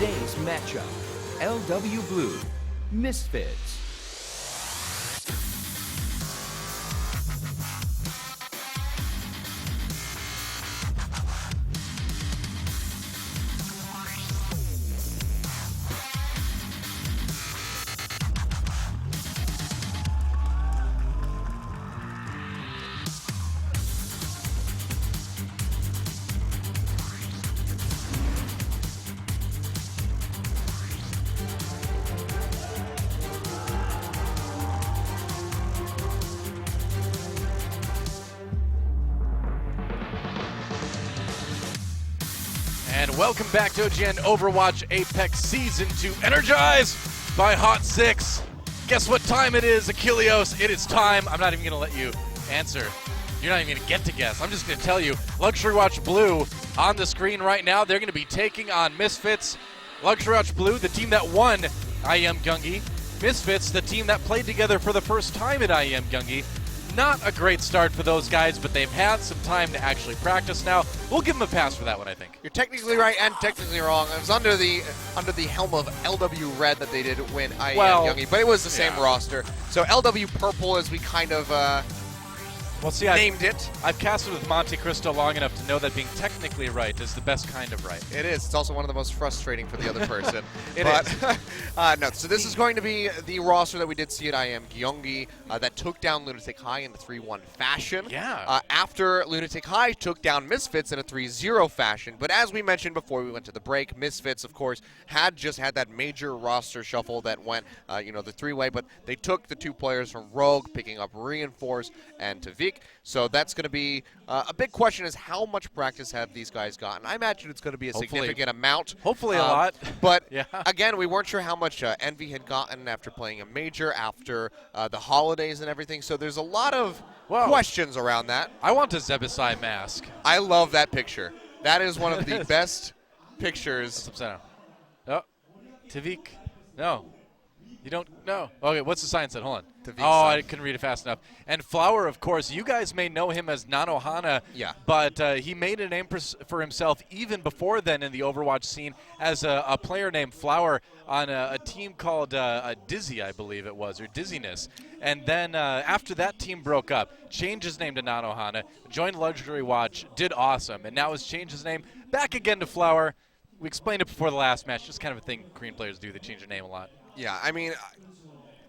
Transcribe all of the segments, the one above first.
Today's matchup, LW Blue, Misfits. And welcome back to OGN Overwatch Apex Season 2, energized by Hot 6. Guess what time it is, Achilleos? It is time. I'm not even going to let you answer. You're not even going to get to guess. I'm just going to tell you, Luxury Watch Blue on the screen right now. They're going to be taking on Misfits. Luxury Watch Blue, the team that won IEM Gungi. Misfits, the team that played together for the first time at IEM Gungi. Not a great start for those guys, but they've had some time to actually practice now. We'll give them a pass for that one, I think. You're technically right and technically wrong. It was under the helm of LW Red that they did win IEM Gungi, but it was the same roster. So LW Purple, as we kind of named it. I've casted with Monte Cristo long enough to know that being technically right is the best kind of right. It is. It's also one of the most frustrating for the other person. It is. No, so this is going to be the roster that we did see at IEM Gyeonggi that took down Lunatic High in the 3-1 fashion. Yeah. After Lunatic High took down Misfits in a 3-0 fashion. But as we mentioned before we went to the break, Misfits, of course, had just had that major roster shuffle that went, the three-way. But they took the two players from Rogue, picking up Reinforce and Tavik. So that's going to be a big question is how much practice have these guys gotten? I imagine it's going to be a significant amount. Hopefully a lot. But again, we weren't sure how much Envy had gotten after playing a major, after the holidays and everything. So there's a lot of questions around that. I want a Zebasai mask. I love that picture. That is one of the best pictures. That's upside down. Oh, Tavik. No. You don't know. Okay, what's the sign said? Hold on. I couldn't read it fast enough. And Flower, of course, you guys may know him as Nanohana, but he made a name for himself even before then in the Overwatch scene as a player named Flower on a team called Dizzy, I believe it was, or Dizziness. And then after that team broke up, changed his name to Nanohana, joined Luxury Watch, did awesome, and now has changed his name back again to Flower. We explained it before the last match, just kind of a thing Korean players do. They change their name a lot. Yeah, I mean,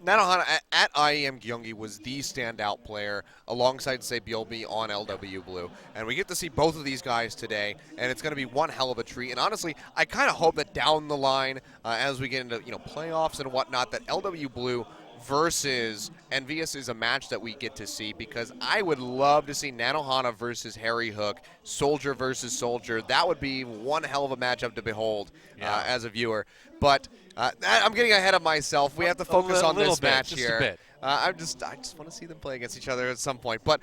Nanohana at IEM Gyeonggi was the standout player alongside Sebiolbi on LW Blue. And we get to see both of these guys today, and it's going to be one hell of a treat. And honestly, I kind of hope that down the line, as we get into playoffs and whatnot, that LW Blue versus Envious is a match that we get to see, because I would love to see Nanohana versus Harry Hook, Soldier versus Soldier. That would be one hell of a matchup to behold as a viewer. But I'm getting ahead of myself. We have to focus on this match here. A bit. I just want to see them play against each other at some point. But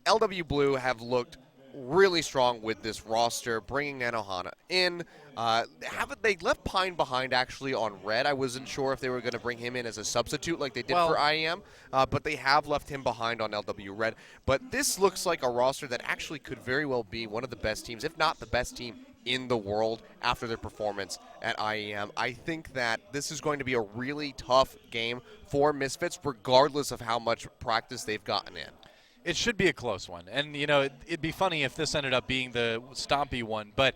LW Blue have looked really strong with this roster, bringing Nanohana in. They left Pine behind actually on Red. I wasn't sure if they were going to bring him in as a substitute like they did for IEM, but they have left him behind on LW Red. But this looks like a roster that actually could very well be one of the best teams, if not the best team in the world after their performance at IEM. I think that this is going to be a really tough game for Misfits, regardless of how much practice they've gotten in. It should be a close one. And, it'd be funny if this ended up being the stompy one, but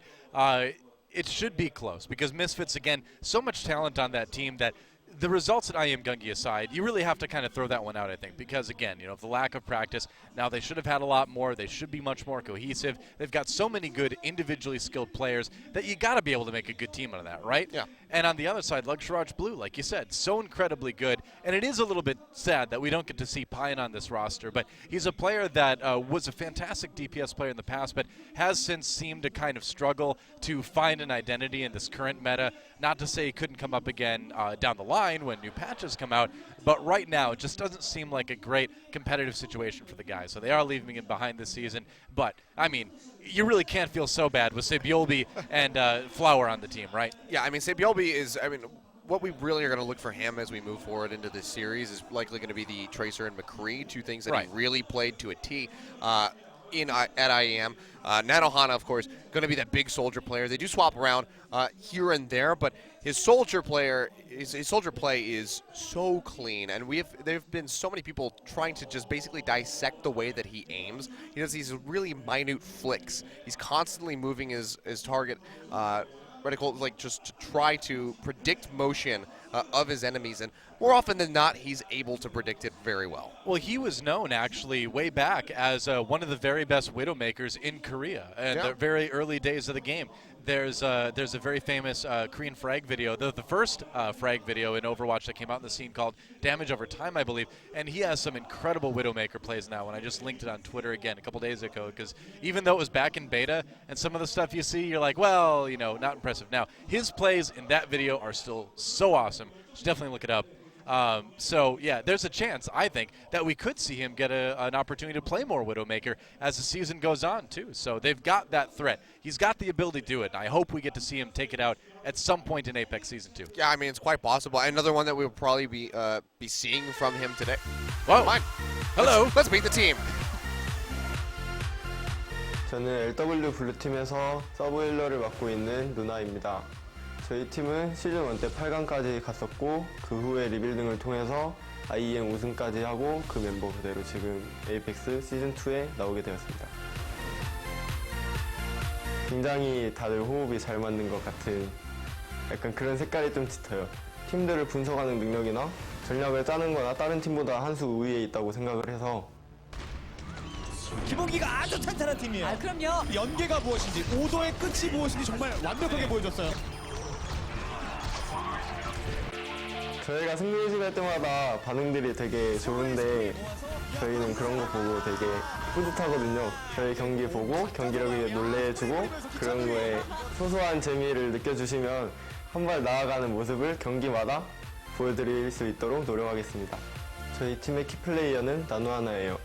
it should be close because Misfits, again, so much talent on that team that the results at IEM Gungi aside, you really have to kind of throw that one out, I think, because, again, the lack of practice. Now, they should have had a lot more. They should be much more cohesive. They've got so many good individually skilled players that you got to be able to make a good team out of that, right? Yeah. And on the other side, Luxury Watch Blue, like you said, so incredibly good. And it is a little bit sad that we don't get to see Pine on this roster, but he's a player that was a fantastic DPS player in the past, but has since seemed to kind of struggle to find an identity in this current meta. Not to say he couldn't come up again down the line when new patches come out, but right now it just doesn't seem like a great competitive situation for the guys. So they are leaving him behind this season. But, I mean, you really can't feel so bad with Sebiolbi and Flower on the team, right? Yeah, I mean, Sebiolbi is, what we really are going to look for him as we move forward into this series is likely going to be the Tracer and McCree, two things that he really played to a T. at IEM. Nanohana, of course, going to be that big soldier player. They do swap around here and there, but his soldier play is so clean, and there have been so many people trying to just basically dissect the way that he aims. He does these really minute flicks. He's constantly moving his target reticle, like just to try to predict motion of his enemies, and more often than not, he's able to predict it very well. Well, he was known actually way back as one of the very best Widowmakers in Korea in the very early days of the game. There's a very famous Korean frag video, the first frag video in Overwatch that came out in the scene called Damage Over Time, I believe, and he has some incredible Widowmaker plays now, and I just linked it on Twitter again a couple days ago, because even though it was back in beta, and some of the stuff you see, you're like, well, you know, not impressive. Now, his plays in that video are still so awesome, so definitely look it up. So, yeah, there's a chance, I think, that we could see him get an opportunity to play more Widowmaker as the season goes on, too. So they've got that threat. He's got the ability to do it, and I hope we get to see him take it out at some point in Apex Season 2. Yeah, I mean, it's quite possible. Another one that we'll probably be seeing from him today. Whoa. Hello. Let's meet the team. 저는 LW 블루팀에서 서브 힐러를 맡고 있는 누나입니다. 저희 팀은 시즌 1 때 8강까지 갔었고 그 후에 리빌딩을 통해서 IEM 우승까지 하고 그 멤버 그대로 지금 에이펙스 시즌 2에 나오게 되었습니다. 굉장히 다들 호흡이 잘 맞는 것 같은 약간 그런 색깔이 좀 짙어요. 팀들을 분석하는 능력이나 전략을 짜는 거나 다른 팀보다 한 수 우위에 있다고 생각을 해서 기본기가 아주 탄탄한 팀이에요. 아, 그럼요. 연계가 무엇인지, 오도의 끝이 무엇인지 정말 완벽하게 보여줬어요. 저희가 승리를 할 때마다 반응들이 되게 좋은데 저희는 그런 거 보고 되게 뿌듯하거든요. 저희 경기 보고 경기력에 놀래주고 그런 거에 소소한 재미를 느껴주시면 한 발 나아가는 모습을 경기마다 보여드릴 수 있도록 노력하겠습니다. 저희 팀의 키플레이어는 나노하나예요.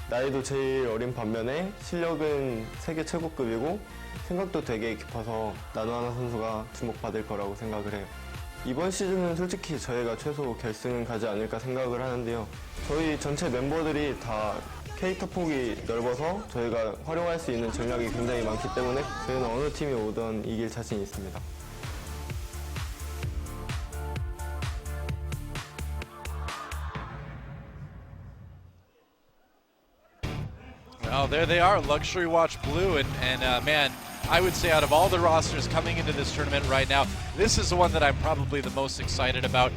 나이도 제일 어린 반면에 실력은 세계 최고급이고 생각도 되게 깊어서 나노하나 선수가 주목받을 거라고 생각을 해요. 이번 시즌은 솔직히 저희가 최소 결승은 가지 않을까 생각을 하는데요. 저희 전체 멤버들이 다 캐릭터 폭이 넓어서 저희가 활용할 수 있는 전략이 굉장히 많기 때문에 저희는 어느 팀이 오든 이길 자신이 있습니다. Well, there they are, Luxury Watch Blue, and man, I would say out of all the rosters coming into this tournament right now, this is the one that I'm probably the most excited about.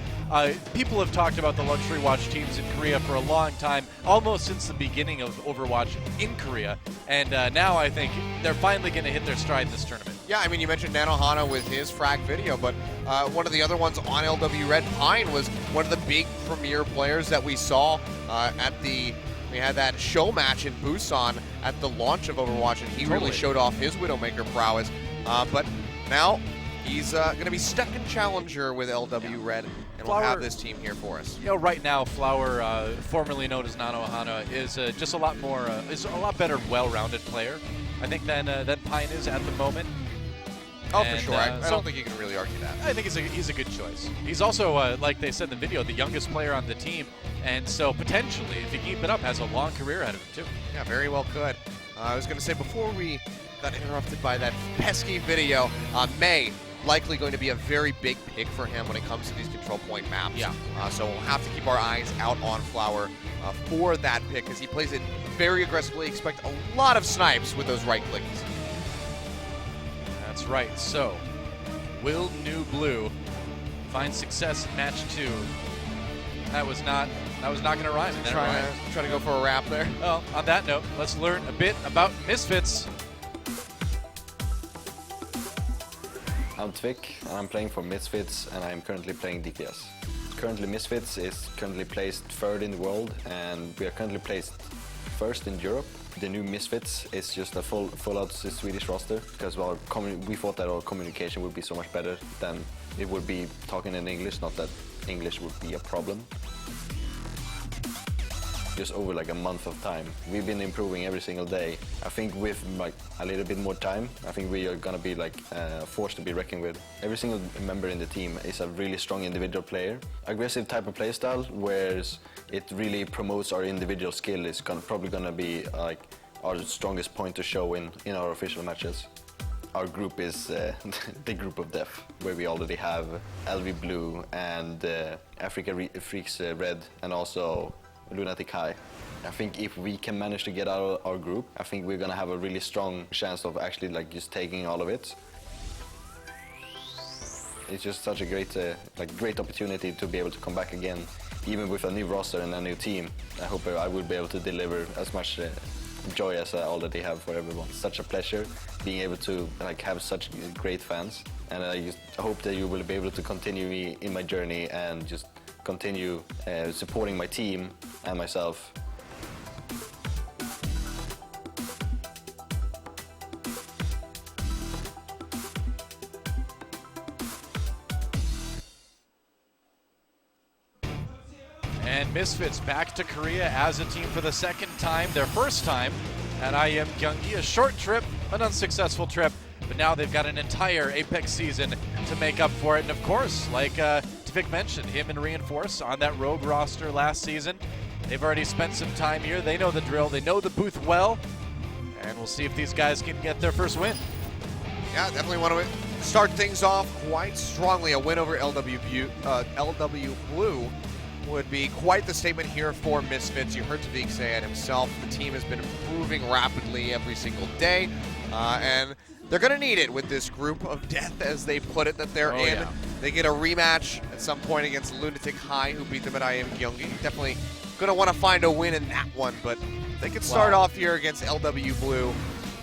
People have talked about the Luxury Watch teams in Korea for a long time, almost since the beginning of Overwatch in Korea, and now I think they're finally going to hit their stride in this tournament. Yeah, I mean, you mentioned Nanohana with his frag video, but one of the other ones on LW Red Pine was one of the big premier players that we saw we had that show match in Busan at the launch of Overwatch, and he really showed off his Widowmaker prowess. But now he's going to be stuck in Challenger with LW Red, and we'll have this team here for us. You know, right now, Flower, formerly known as Nanohana, is just a lot more, is a lot better, well-rounded player, I think, than Pine is at the moment. Oh, and, for sure. I don't think you can really argue that. I think he's a good choice. He's also, like they said in the video, the youngest player on the team. And so potentially, if he keep it up, has a long career ahead of him, too. Yeah, very well could. I was going to say, before we got interrupted by that pesky video, May, likely going to be a very big pick for him when it comes to these control point maps. Yeah. So we'll have to keep our eyes out on Flower for that pick, because he plays it very aggressively. Expect a lot of snipes with those right clicks. That's right. So, will New Blue find success in match 2? That was not going to rhyme. Trying to go for a rap there. Well, on that note, let's learn a bit about Misfits. I'm Tvik, and I'm playing for Misfits, and I'm currently playing DPS. Currently, Misfits is currently placed 3rd in the world, and we are currently placed 1st in Europe. The new Misfits is just a full-out Swedish roster, because we thought that our communication would be so much better than it would be talking in English, not that English would be a problem. Just over like a month of time. We've been improving every single day. I think with like a little bit more time, I think we are gonna be like forced to be reckoned with. Every single member in the team is a really strong individual player. Aggressive type of playstyle, whereas it really promotes our individual skill is probably gonna be like our strongest point to show in our official matches. Our group is the group of death, where we already have LV Blue and Africa Freaks Red, and also Lunatic High. I think if we can manage to get out of our group, I think we're gonna have a really strong chance of actually like just taking all of it. It's just such a great opportunity to be able to come back again, even with a new roster and a new team. I hope I will be able to deliver as much joy as I already have for everyone. Such a pleasure being able to like have such great fans, and I just hope that you will be able to continue me in my journey and just continue supporting my team and myself. And Misfits back to Korea as a team for the second time, their first time at IM Gyeonggi. A short trip, an unsuccessful trip, but now they've got an entire Apex season to make up for it. And of course, like Tvik mentioned, him and Reinforce on that Rogue roster last season. They've already spent some time here. They know the drill. They know the booth well. And we'll see if these guys can get their first win. Yeah, definitely want to start things off quite strongly. A win over LW Blue would be quite the statement here for Misfits. You heard Tvik say it himself. The team has been improving rapidly every single day, and they're going to need it with this group of death, as they put it, that they're in. Yeah. They get a rematch at some point against Lunatic High, who beat them at IM Gyeonggi. Definitely going to want to find a win in that one, but if they could start off here against LW Blue,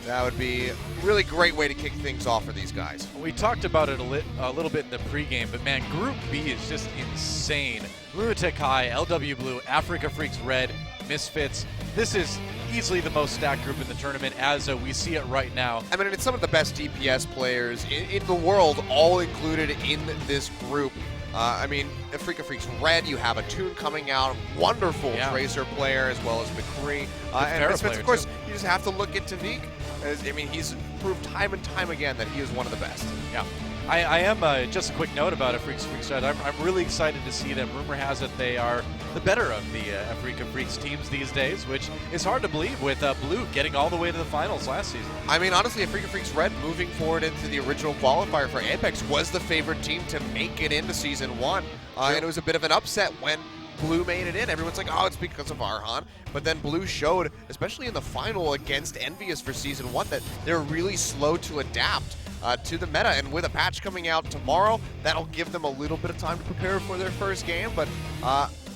that would be a really great way to kick things off for these guys. We talked about it a little bit in the pregame, but man, Group B is just insane. Lunatic High, LW Blue, Africa Freaks Red, Misfits. This is easily the most stacked group in the tournament as we see it right now. I mean, it's some of the best DPS players in the world, all included in this group. I mean, Africa Freaks Red, you have a Toon coming out, wonderful Tracer player, as well as McCree. And Misfits, of course, you just have to look at Tvik. I mean, he's proved time and time again that he is one of the best. Yeah. I am, just a quick note about Africa Freaks Red. I'm really excited to see them. Rumor has it they are the better of the Africa Freaks teams these days, which is hard to believe with Blue getting all the way to the finals last season. I mean, honestly, Africa Freaks Red moving forward into the original qualifier for Apex was the favorite team to make it into Season 1. And it was a bit of an upset when Blue made it in. Everyone's like, oh, it's because of Arhan. But then Blue showed, especially in the final against Envious for Season 1, that they're really slow to adapt to the meta. And with a patch coming out tomorrow, that'll give them a little bit of time to prepare for their first game. But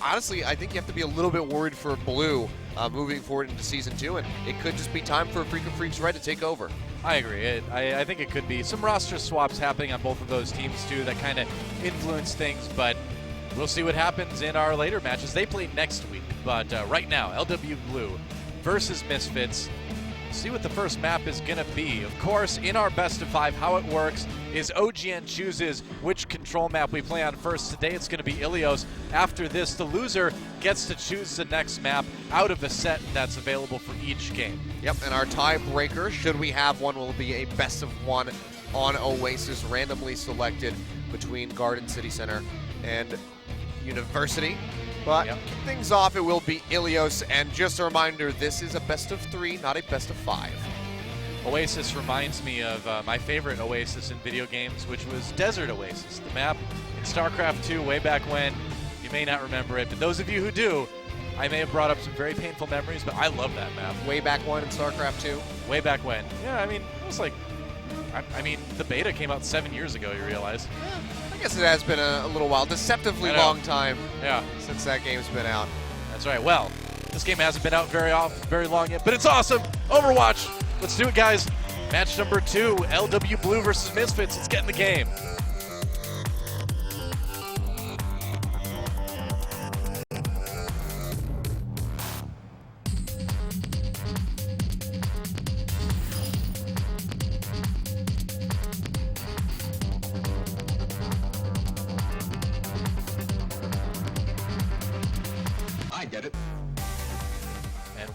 honestly, I think you have to be a little bit worried for Blue moving forward into Season 2. And it could just be time for Africa Freaks Red to take over. I agree. I think it could be some roster swaps happening on both of those teams, too, that kind of influence things. But we'll see what happens in our later matches. They play next week, but right now, LW Blue versus Misfits. See what the first map is going to be. Of course, in our best of 5, how it works is OGN chooses which control map we play on first. Today it's going to be Ilios. After this, the loser gets to choose the next map out of a set that's available for each game. Yep, and our tiebreaker, should we have one, will be a best of 1 on Oasis, randomly selected between Garden City Center and University. But kick things off, it will be Ilios, and just a reminder, this is a best of 3, not a best of 5. Oasis reminds me of my favorite Oasis in video games, which was Desert Oasis, the map in StarCraft 2 way back when. You may not remember it, but those of you who do, I may have brought up some very painful memories, but I love that map. Way back when in StarCraft 2? Way back when. Yeah, I mean, it was like, I mean, the beta came out 7 years ago, you realize. I guess it has been a little while, deceptively long time since that game's been out. That's right. Well, this game hasn't been out very long yet, but it's awesome. Overwatch. Let's do it, guys. Match number 2, LW Blue versus Misfits. Let's get in the game.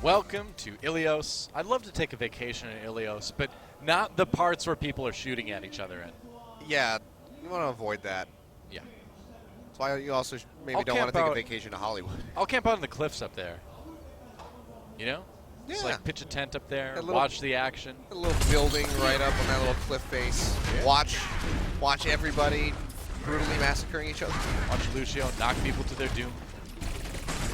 Welcome to Ilios. I'd love to take a vacation in Ilios, but not the parts where people are shooting at each other in. Yeah, you want to avoid that. Yeah. That's why you also maybe don't want to take a vacation to Hollywood. I'll camp out on the cliffs up there. You know? Just Yeah. like pitch a tent up there, A little- watch the action. A little building right up on that little cliff face. Watch everybody brutally massacring each other. Watch Lucio knock people to their doom.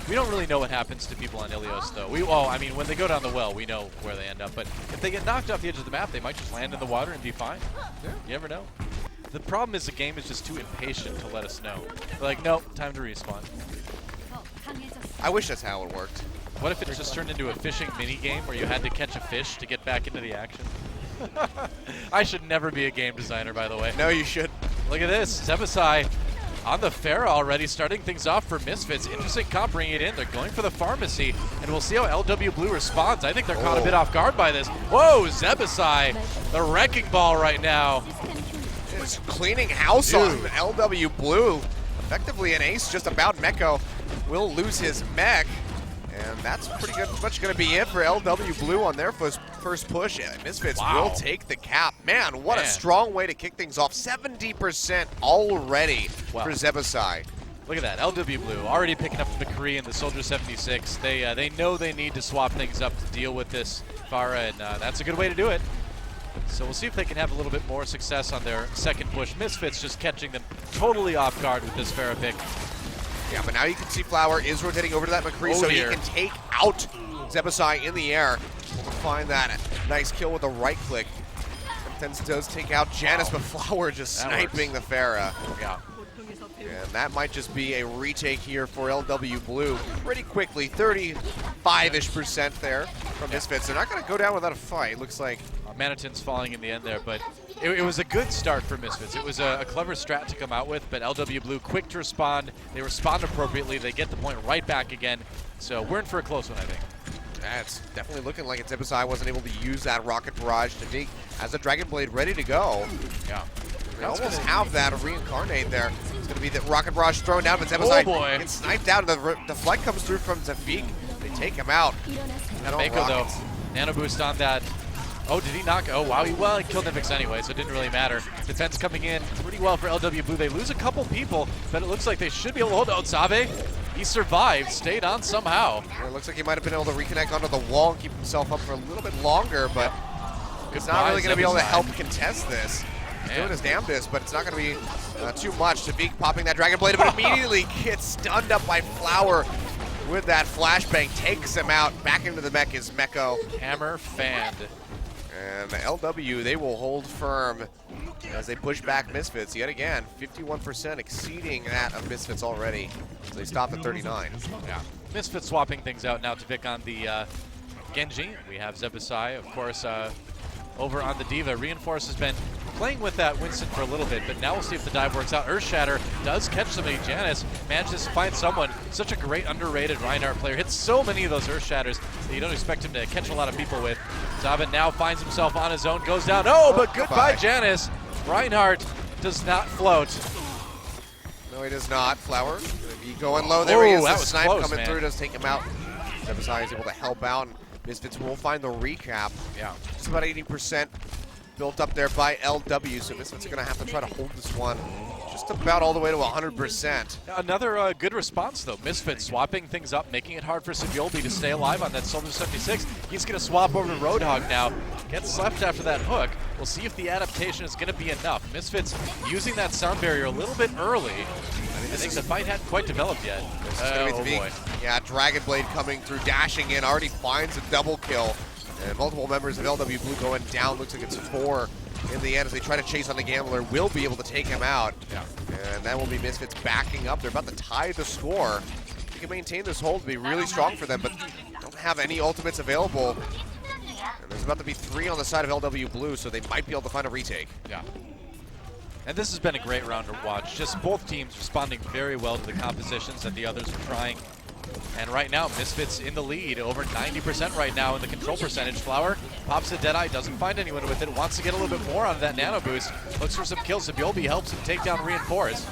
We don't really know what happens to people on Ilios, though. I mean, when they go down the well, we know where they end up. But if they get knocked off the edge of the map, they might just land in the water and be fine. Yeah. You never know. The problem is the game is just too impatient to let us know. They're like, nope, time to respawn. I wish that's how it worked. What if it just turned into a fishing mini game where you had to catch a fish to get back into the action? I should never be a game designer, by the way. No, you should. Look at this, Zebasai on the Pharah already, starting things off for Misfits. Interesting comp bringing it in. They're going for the pharmacy, and we'll see how LW Blue responds. I think they're caught a bit off guard by this. Whoa, Zebasai, the wrecking ball right now. It's cleaning house on LW Blue. Effectively an ace just about. Meko will lose his mech. And that's pretty good. Much going to be it for LW Blue on their first push. Misfits will take the cap. Man, what a strong way to kick things off. 70% already for Zebasai. Look at that, LW Blue already picking up the McCree and the Soldier 76. They know they need to swap things up to deal with this Pharah, and that's a good way to do it. So we'll see if they can have a little bit more success on their second push. Misfits just catching them totally off guard with this Pharah pick. Yeah, but now you can see Flower is rotating over to that McCree, so he can take out Zebasai in the air. Find that nice kill with a right click. Then does take out Janus, but Flower just sniping the Pharah. Yeah. And that might just be a retake here for LW Blue pretty quickly. 35-ish% there from Misfits. They're not going to go down without a fight. Looks like Maniton's falling in the end there, but it was a good start for Misfits. It was a clever strat to come out with, but LW Blue quick to respond. They respond appropriately. They get the point right back again. So we're in for a close one, I think. It's definitely looking like Zebasai wasn't able to use that rocket barrage. Taviq has a Dragon Blade ready to go. Yeah. They almost have that reincarnate there. It's going to be the rocket barrage thrown down, but Zebasai gets sniped out. The flight comes through from Taviq. They take him out. Mako, though, nano boost on that. Oh, did he knock? Oh, wow. He killed Nivix anyway, so it didn't really matter. Defense coming in pretty well for LW Blue. They lose a couple people, but it looks like they should be able to hold out. Sabe, he survived, stayed on somehow. It looks like he might have been able to reconnect onto the wall and keep himself up for a little bit longer, but it's not really going to be able to help contest this. He's doing his damnedest, but it's not going to be too much. Taviq popping that Dragon Blade, but immediately gets stunned up by Flower with that flashbang, takes him out. Back into the mech is Meko. Hammer fanned. And LW, they will hold firm as they push back Misfits yet again. 51% exceeding that of Misfits already. So they stopped at 39. Yeah. Misfits swapping things out now to pick on the Genji. We have Zebasai, of course, over on the Diva. Reinforce has been playing with that Winston for a little bit, but now we'll see if the dive works out. Earthshatter does catch somebody. Janus manages to find someone. Such a great underrated Reinhardt player. Hits so many of those Earthshatters that you don't expect him to catch a lot of people with. Zabin now finds himself on his own, goes down. Oh, but goodbye, Janus. Reinhardt does not float. No, he does not. Flower, he going low. There he is. The snipe close, coming through does take him out. Zebasai is able to help out. Misfits will find the recap. Yeah. Just about 80% built up there by LW, so Misfits are going to have to try to hold this one just about all the way to 100%. Another good response, though. Misfits swapping things up, making it hard for Sibyolbi to stay alive on that Soldier 76. He's going to swap over to Roadhog now. Gets left after that hook. We'll see if the adaptation is going to be enough. Misfits using that sound barrier a little bit early. I think the fight hadn't quite developed yet. Oh boy. Yeah, Dragon Blade coming through, dashing in, already finds a double kill. And multiple members of LW Blue going down. Looks like it's 4 in the end as they try to chase on the Gambler. Will be able to take him out. Yeah. And that will be Misfits backing up. They're about to tie the score. They can maintain this hold to be really strong for them, but don't have any ultimates available. And there's about to be 3 on the side of LW Blue, so they might be able to find a retake. Yeah. And this has been a great round to watch. Just both teams responding very well to the compositions that the others are trying. And right now, Misfits in the lead, over 90% right now in the control percentage. Flower pops a Deadeye, doesn't find anyone with it, wants to get a little bit more out of that nano boost. Looks for some kills. Sibyolbi helps him take down Reinforce.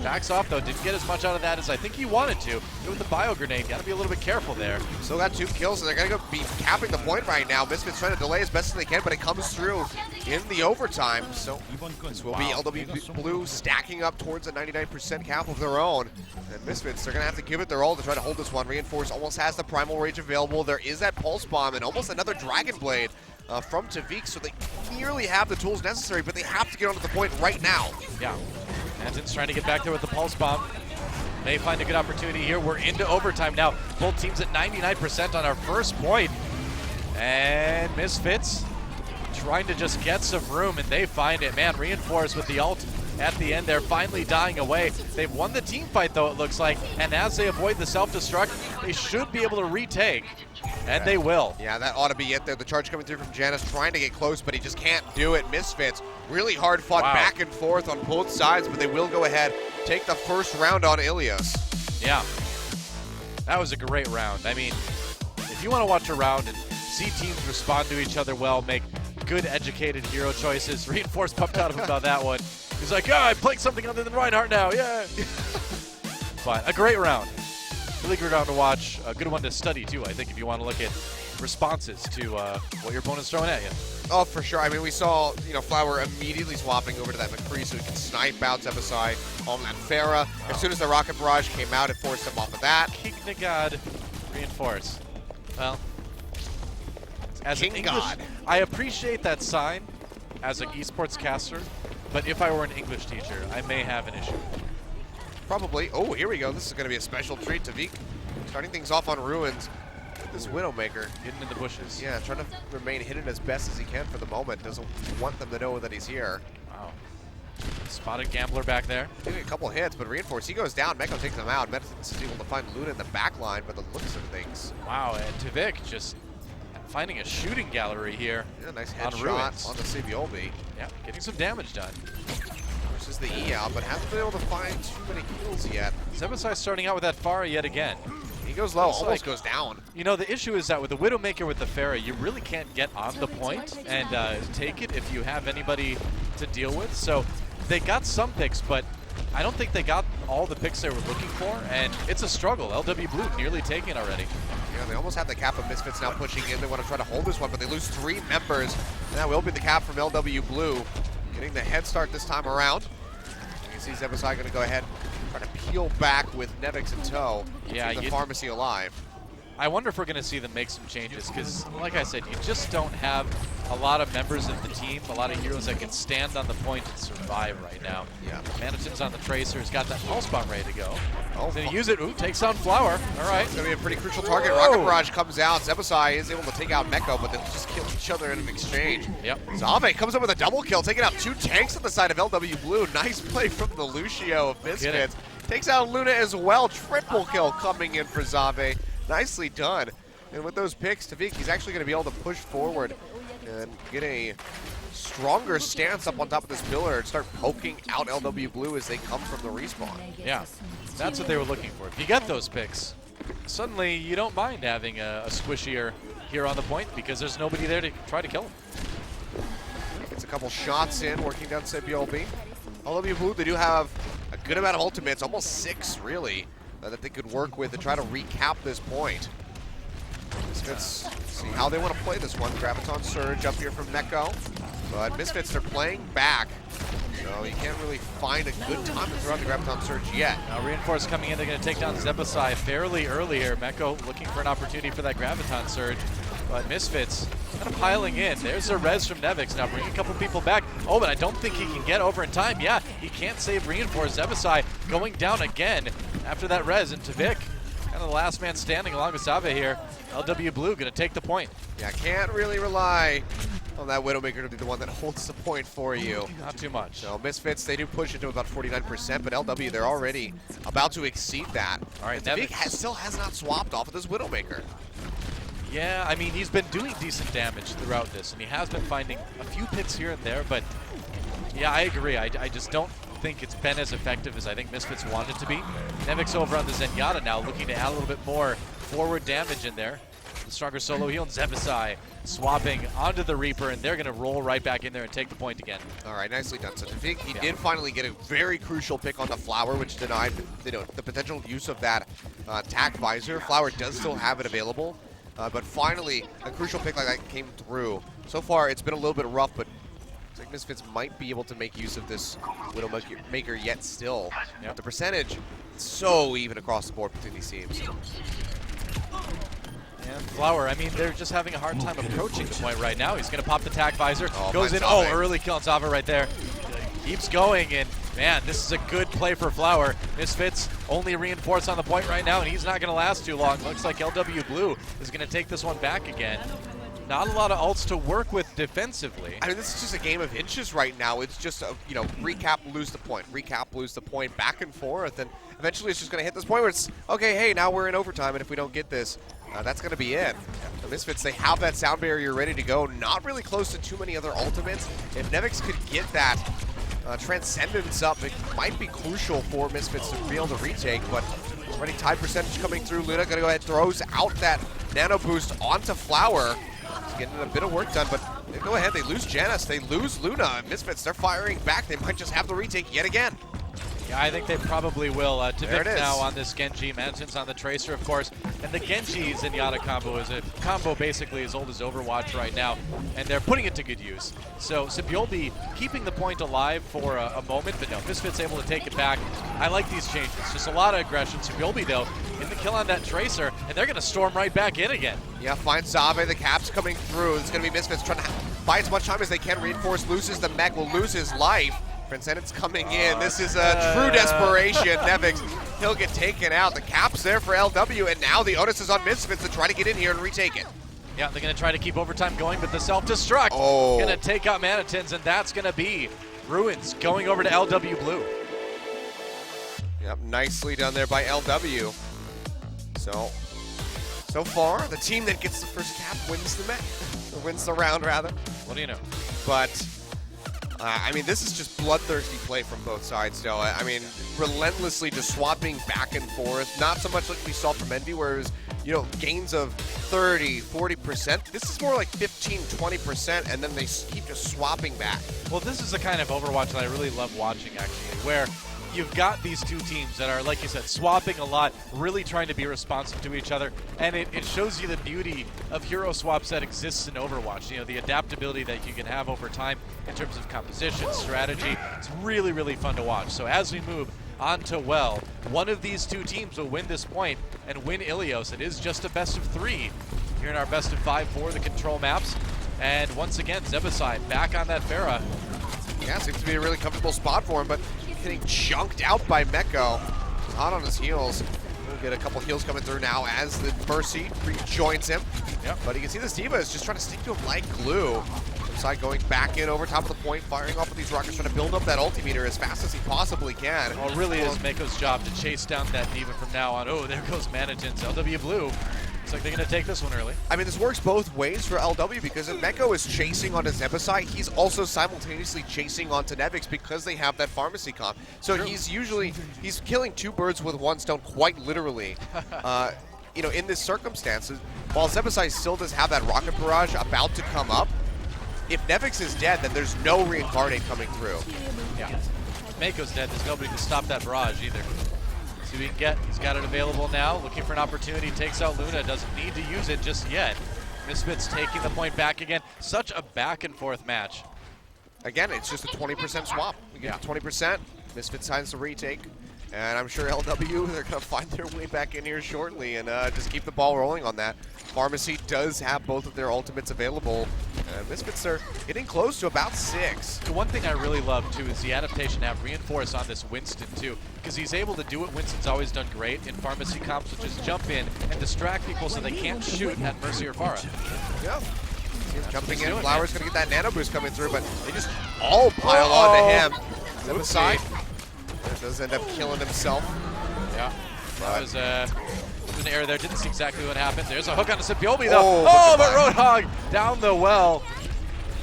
Backs off though, didn't get as much out of that as I think he wanted to. With the bio grenade, gotta be a little bit careful there. Still got 2 kills, and they're gonna be capping the point right now. Misfits trying to delay as best as they can, but it comes through. in the overtime. So this will be LW Blue stacking up towards a 99% cap of their own. And Misfits, they're going to have to give it their all to try to hold this one. Reinforce almost has the Primal Rage available. There is that Pulse Bomb and almost another Dragon Blade from Tavik. So they nearly have the tools necessary, but they have to get onto the point right now. Yeah. Hansen's trying to get back there with the Pulse Bomb. May find a good opportunity here. We're into overtime now. Both teams at 99% on our first point. And Misfits trying to just get some room, and they find it. Man, Reinforce with the ult at the end there, finally dying away. They've won the team fight, though, it looks like. And as they avoid the self-destruct, they should be able to retake. And they will. Yeah, that ought to be it there. The charge coming through from Janus, trying to get close, but he just can't do it. Misfits, really hard fought back and forth on both sides, but they will go ahead, take the first round on Ilias. Yeah, that was a great round. I mean, if you want to watch a round and see teams respond to each other well, make good, educated hero choices, Reinforce pumped out of him about that one. He's like, I played something other than Reinhardt now, yeah. But a great round. Really good round to watch. A good one to study, too, I think, if you want to look at responses to what your opponent's throwing at you. Oh, for sure. I mean, we saw, Flower immediately swapping over to that McCree so he can snipe out Zebasai on that Pharah. As soon as the Rocket Barrage came out, it forced him off of that. King God, Reinforce. Well, as King an English, God. I appreciate that sign as an esports caster, but if I were an English teacher, I may have an issue. Probably. Oh, here we go. This is going to be a special treat. Tavik starting things off on Ruins. This Widowmaker. Getting in the bushes. Yeah, trying to remain hidden as best as he can for the moment. Doesn't want them to know that he's here. Wow. Spotted Gambler back there. Getting a couple hits, but Reinforce, he goes down. Meko takes him out. Medicine's able to find Luna in the back line by the looks of things. Wow, and Tavik just finding a shooting gallery here. Yeah, nice on headshot Ruins. on the Saviolbi. Yeah, getting some damage done. Versus the E out, but hasn't been able to find too many kills yet. Zebasai starting out with that Pharah yet again. He goes low, Looks almost like- goes down. You know, the issue is that with the Widowmaker with the Pharah, you really can't get on the point and take it if you have anybody to deal with. So they got some picks, but I don't think they got all the picks they were looking for, and it's a struggle. LW Blue nearly taken already. Yeah, they almost have the cap of Misfits now pushing in. They want to try to hold this one, but they lose 3 members. And that will be the cap from LW Blue. Getting the head start this time around. You can see Zebasai going to go ahead, try to peel back with Nevix in tow. Yeah, keep the pharmacy alive. I wonder if we're going to see them make some changes because, like I said, you just don't have a lot of members of the team, a lot of heroes that can stand on the point and survive right now. Yeah. Maniton's on the Tracer. He's got that pulse bomb ready to go. Oh, He's going to use it. Ooh, takes on Flower. All right. It's going to be a pretty crucial target. Whoa. Rocket Barrage comes out. Zebasai is able to take out Meko, but they'll just kill each other in an exchange. Yep. Zave comes up with a double kill, taking out 2 tanks on the side of LW Blue. Nice play from the Lucio of Misfits. Takes out Luna as well. Triple kill coming in for Zave. Nicely done. And with those picks, Tavik, he's actually going to be able to push forward and get a stronger stance up on top of this pillar and start poking out LW Blue as they come from the respawn. Yeah, that's what they were looking for. If you get those picks, suddenly you don't mind having a squishier here on the point because there's nobody there to try to kill him. Gets a couple shots in, working down Sabiolbi. LW Blue, they do have a good amount of ultimates, almost 6 really, that they could work with to try to recap this point. Misfits, see how they want to play this one. Graviton Surge up here from Meko. But Misfits, they're playing back. So you can't really find a good time to throw out the Graviton Surge yet. Now Reinforce coming in, they're going to take down Zebasai fairly early here. Meko looking for an opportunity for that Graviton Surge. But Misfits kind of piling in. There's a res from Nevix. Now bring a couple people back. Oh, but I don't think he can get over in time. Yeah, he can't save Reinforce. Zebasai going down again after that res. And Tavik, kind of the last man standing along with Zave here. LW Blue going to take the point. Yeah, can't really rely on that Widowmaker to be the one that holds the point for you. Not too much. So Misfits, they do push it to about 49%, but LW, they're already about to exceed that. All right, Tavik Nevix still has not swapped off of this Widowmaker. Yeah, I mean, he's been doing decent damage throughout this, and he has been finding a few pits here and there, but yeah, I agree. I just don't think it's been as effective as I think Misfits wanted to be. Nevix over on the Zenyatta now looking to add a little bit more forward damage in there. The stronger solo heal and Zebasai swapping onto the Reaper, and they're going to roll right back in there and take the point again. All right, nicely done. So Tavik, he did finally get a very crucial pick on the Flower, which denied the potential use of that tack visor. Flower does still have it available, but finally a crucial pick like that came through. So far, it's been a little bit rough, but Looks like Misfits might be able to make use of this Widowmaker yet still. But the percentage is so even across the board between these teams. And Flower, I mean, they're just having a hard time approaching the point right now. He's going to pop the tag visor, goes in. Oh, early kill on Zava right there. Keeps going, and man, this is a good play for Flower. Misfits only reinforced on the point right now, and he's not going to last too long. Looks like LW Blue is going to take this one back again. Not a lot of ults to work with defensively. I mean, this is just a game of inches right now. It's just, you know, recap, lose the point, recap, lose the point, back and forth, and eventually it's just going to hit this point where it's, okay, hey, now we're in overtime, and if we don't get this, that's going to be it. The Misfits, they have that sound barrier ready to go, not really close to too many other ultimates. If Nevix could get that Transcendence up, it might be crucial for Misfits to be able to retake, but already tide percentage coming through. Luna going to go ahead, throws out that nano boost onto Flower. He's getting a bit of work done, but they go ahead, they lose Janus, they lose Luna. Misfits, they're firing back. They might just have the retake yet again. Yeah, I think they probably will. Tvik now on this Genji, Manton's on the Tracer, of course. And the Genji Zenyatta combo is a combo basically as old as Overwatch right now, and they're putting it to good use. So Sibyolbi keeping the point alive for a moment, but no, Misfits able to take it back. I like these changes. Just a lot of aggression. Sibyolbi, though, in the kill on that Tracer, and they're going to storm right back in again. Yeah, finds Zave, the cap's coming through. It's going to be Misfits trying to buy as much time as they can. Reinforce loses the mech, will lose his life. Transcendence coming in. This is a true desperation. Nevix, he'll get taken out. The cap's there for LW, and now the onus is on Misfits to try to get in here and retake it. Yeah, they're going to try to keep overtime going, but the self-destruct going to take out Manitins, and that's going to be Ruins going over to LW Blue. Yep, nicely done there by LW. So far, the team that gets the first cap wins the match, or wins the round, rather. What do you know? But I mean, this is just bloodthirsty play from both sides, though. I mean, relentlessly just swapping back and forth. Not so much like we saw from Envy, where it was, you know, gains of 30, 40%. This is more like 15, 20%, and then they keep just swapping back. Well, this is the kind of Overwatch that I really love watching, actually, where you've got these two teams that are, like you said, swapping a lot, really trying to be responsive to each other, and it shows you the beauty of hero swaps that exists in Overwatch. You know, the adaptability that you can have over time in terms of composition, strategy. It's really, really fun to watch. So as we move on to Well, one of these two teams will win this point and win Ilios. It is just a best of 3 here in our best of 5 for the control maps. And once again, Zebasai back on that Pharah. Yeah, seems to be a really comfortable spot for him, but getting chunked out by Meko. Hot on his heels. We'll get a couple heals coming through now as the Mercy rejoins him. Yep. But you can see this D.Va is just trying to stick to him like glue. Side going back in over top of the point, firing off with these rockets, trying to build up that ultimeter as fast as he possibly can. Well, it really is Meko's job to chase down that D.Va from now on. Oh, there goes Manitins. LW Blue. Looks like they're going to take this one early. I mean, this works both ways for LW because if Meko is chasing onto Zebasai, he's also simultaneously chasing onto Nevix because they have that pharmacy comp. So he's killing two birds with one stone, quite literally. You know, in this circumstances, while Zebasai still does have that rocket barrage about to come up, if Nevix is dead, then there's no reincarnate coming through. Yeah. If Meko's dead, there's nobody to stop that barrage either. See what we can get. He's got it available now. Looking for an opportunity. Takes out Luna. Doesn't need to use it just yet. Misfits taking the point back again. Such a back and forth match. Again, it's just a 20% swap. We get 20%. Misfits signs the retake. And I'm sure LW, they're going to find their way back in here shortly and just keep the ball rolling on that. Pharmacy does have both of their ultimates available. Misfits are getting close to about 6. The one thing I really love, too, is the adaptation to have Reinforce on this Winston, too, because he's able to do what Winston's always done great in Pharmacy comps, which is jump in and distract people so they can't shoot at Mercy or Pharah. Yeah. He's jumping in. Flower's going to get that nano boost coming through, but they just all pile onto him. Step aside. Does end up killing himself. Yeah. That was an error there. Didn't see exactly what happened. There's a hook on Sibyolbi, though. But Roadhog down the well.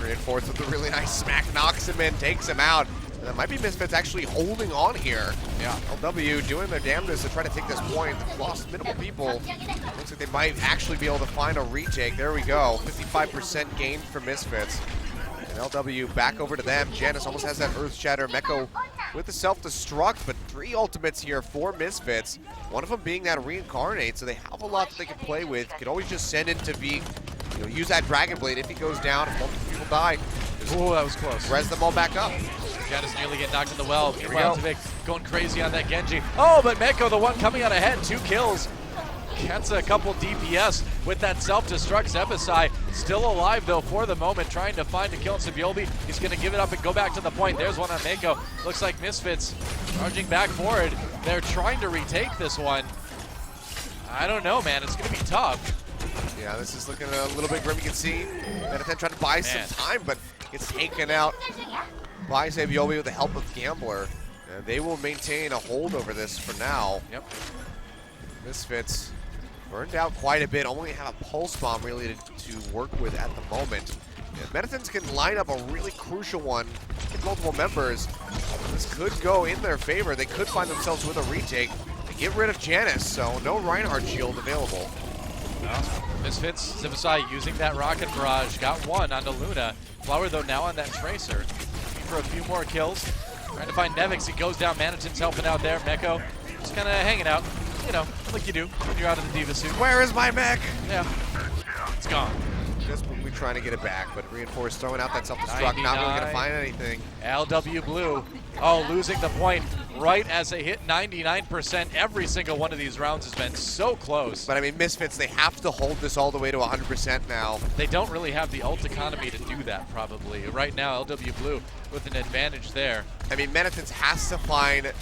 Reinforced with a really nice smack. Knocks him in, takes him out. And that might be Misfits actually holding on here. Yeah. LW doing their damnedest to try to take this point. They've lost minimal people. Looks like they might actually be able to find a retake. There we go. 55% gain for Misfits. And LW back over to them. Janus almost has that Earth Shatter. Meko with the self-destruct, but 3 ultimates here for Misfits. One of them being that Reincarnate, so they have a lot that they can play with. Could always just send it to Vik, use that Dragon Blade if he goes down, if multiple people die. Oh, that was close. Res them all back up. Janus nearly getting knocked in the well. Here we Meanwhile, go. Tavik going crazy on that Genji. Oh, but Meko, the one coming out ahead, 2 kills. Gets a couple DPS with that self-destruct. Zebasai still alive though for the moment, trying to find a kill in Sabiolbi. He's gonna give it up and go back to the point. There's one on Mako. Looks like Misfits charging back forward. They're trying to retake this one. I don't know, man. It's gonna be tough. Yeah, this is looking a little bit grim. You can see Benetton trying to buy some time, but gets taken out by Sabiolbi with the help of Gambler. And they will maintain a hold over this for now. Yep. Misfits burned out quite a bit, only have a pulse bomb really to work with at the moment. And Benetton's can line up a really crucial one, get multiple members. This could go in their favor. They could find themselves with a retake. They get rid of Janus, so no Reinhardt shield available. Misfits, Zebasai using that rocket barrage. Got one onto Luna. Flower, though, now on that Tracer. Looking for a few more kills. Trying to find Nevix. He goes down. Maniton's helping out there. Meko just kind of hanging out. You know, like you do when you're out of the Diva suit. Where is my mech? Yeah. It's gone. Desperately trying to get it back, but Reinforced throwing out that self-destruct. Not really going to find anything. LW Blue. Oh, losing the point right as they hit 99%. Every single one of these rounds has been so close. But I mean, Misfits, they have to hold this all the way to 100% now. They don't really have the ult economy to do that, probably. Right now, LW Blue with an advantage there. I mean, Menethins has to find,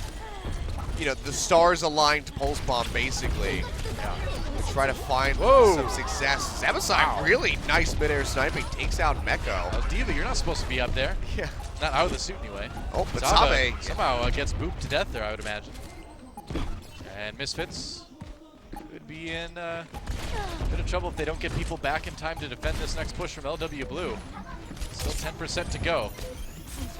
you know, the stars aligned pulse bomb, basically. Yeah. To try to find some success. Zebasai, really nice mid-air sniping, takes out Meko. Oh, Diva, you're not supposed to be up there. Yeah. Not out of the suit anyway. Oh, but Zabe Zabe somehow gets booped to death there, I would imagine. And Misfits could be in a bit of trouble if they don't get people back in time to defend this next push from LW Blue. Still 10% to go.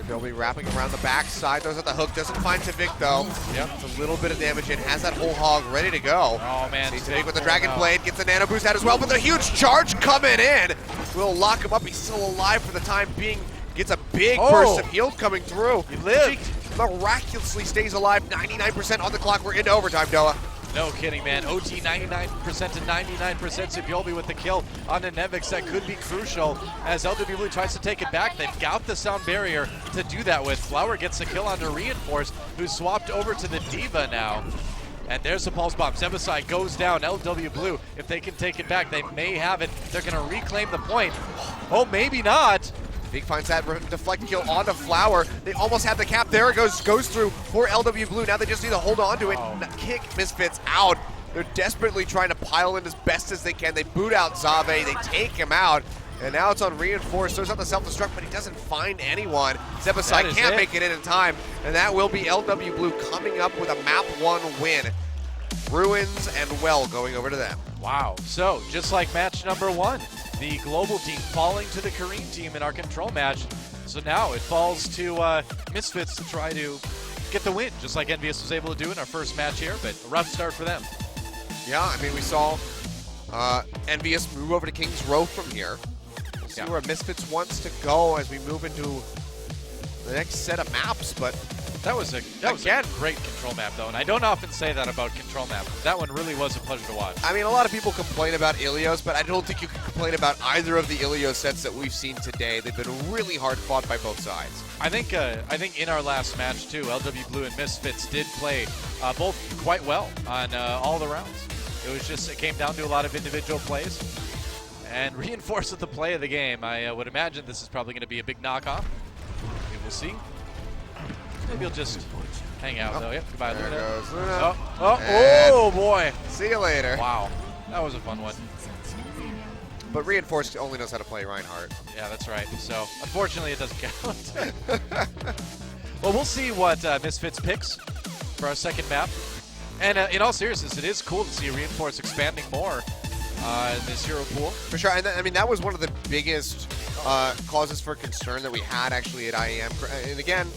They'll be wrapping around the backside. Those at the hook. Doesn't find Tavik though. Yep. It's a little bit of damage in. Has that whole hog ready to go. Oh man. See Tavik with the Dragon Blade. Gets the nano boost out as well. But the huge charge coming in will lock him up. He's still alive for the time being. Gets a big burst of heal coming through. He lived. Tavik miraculously stays alive. 99% on the clock. We're into overtime, Doa. No kidding, man. OT 99% to 99%. Sabiolbi with the kill on the Nevix. That could be crucial as LW Blue tries to take it back. They've got the sound barrier to do that with. Flower gets the kill onto Reinforced, who's swapped over to the Diva now. And there's the pulse bomb. Zebasai goes down. LW Blue, if they can take it back, they may have it. They're going to reclaim the point. Oh, maybe not. Big finds that deflect kill onto Flower. They almost have the cap. There it goes through for LW Blue. Now they just need to hold on to it and kick Misfits out. They're desperately trying to pile in as best as they can. They boot out Zabe. They take him out. And now it's on Reinforced. Throws out the self-destruct, but he doesn't find anyone. Zebasai can't make it in time. And that will be LW Blue coming up with a map 1 win. Ruins and Well going over to them. Wow. So, just like match number 1, the global team falling to the Korean team in our control match. So now it falls to Misfits to try to get the win, just like NVS was able to do in our first match here, but a rough start for them. Yeah, I mean, we saw NVS move over to King's Row from here. We'll see where Misfits wants to go as we move into the next set of maps, but that was a great control map, though, and I don't often say that about control map. That one really was a pleasure to watch. I mean, a lot of people complain about Ilios, but I don't think you can complain about either of the Ilios sets that we've seen today. They've been really hard fought by both sides. I think in our last match, too, LW Blue and Misfits did play both quite well on all the rounds. It came down to a lot of individual plays. And Reinforced with the play of the game, I would imagine this is probably going to be a big knockoff. We will see. Maybe he'll just hang out, though. Yep, goodbye, Luna. There goes Luna. Oh, boy. See you later. Wow, that was a fun one. But Reinforced only knows how to play Reinhardt. Yeah, that's right. So, unfortunately, it doesn't count. Well, we'll see what Misfits picks for our second map. And in all seriousness, it is cool to see Reinforced expanding more in this hero pool. For sure. And I mean, that was one of the biggest causes for concern that we had actually at IEM. And again,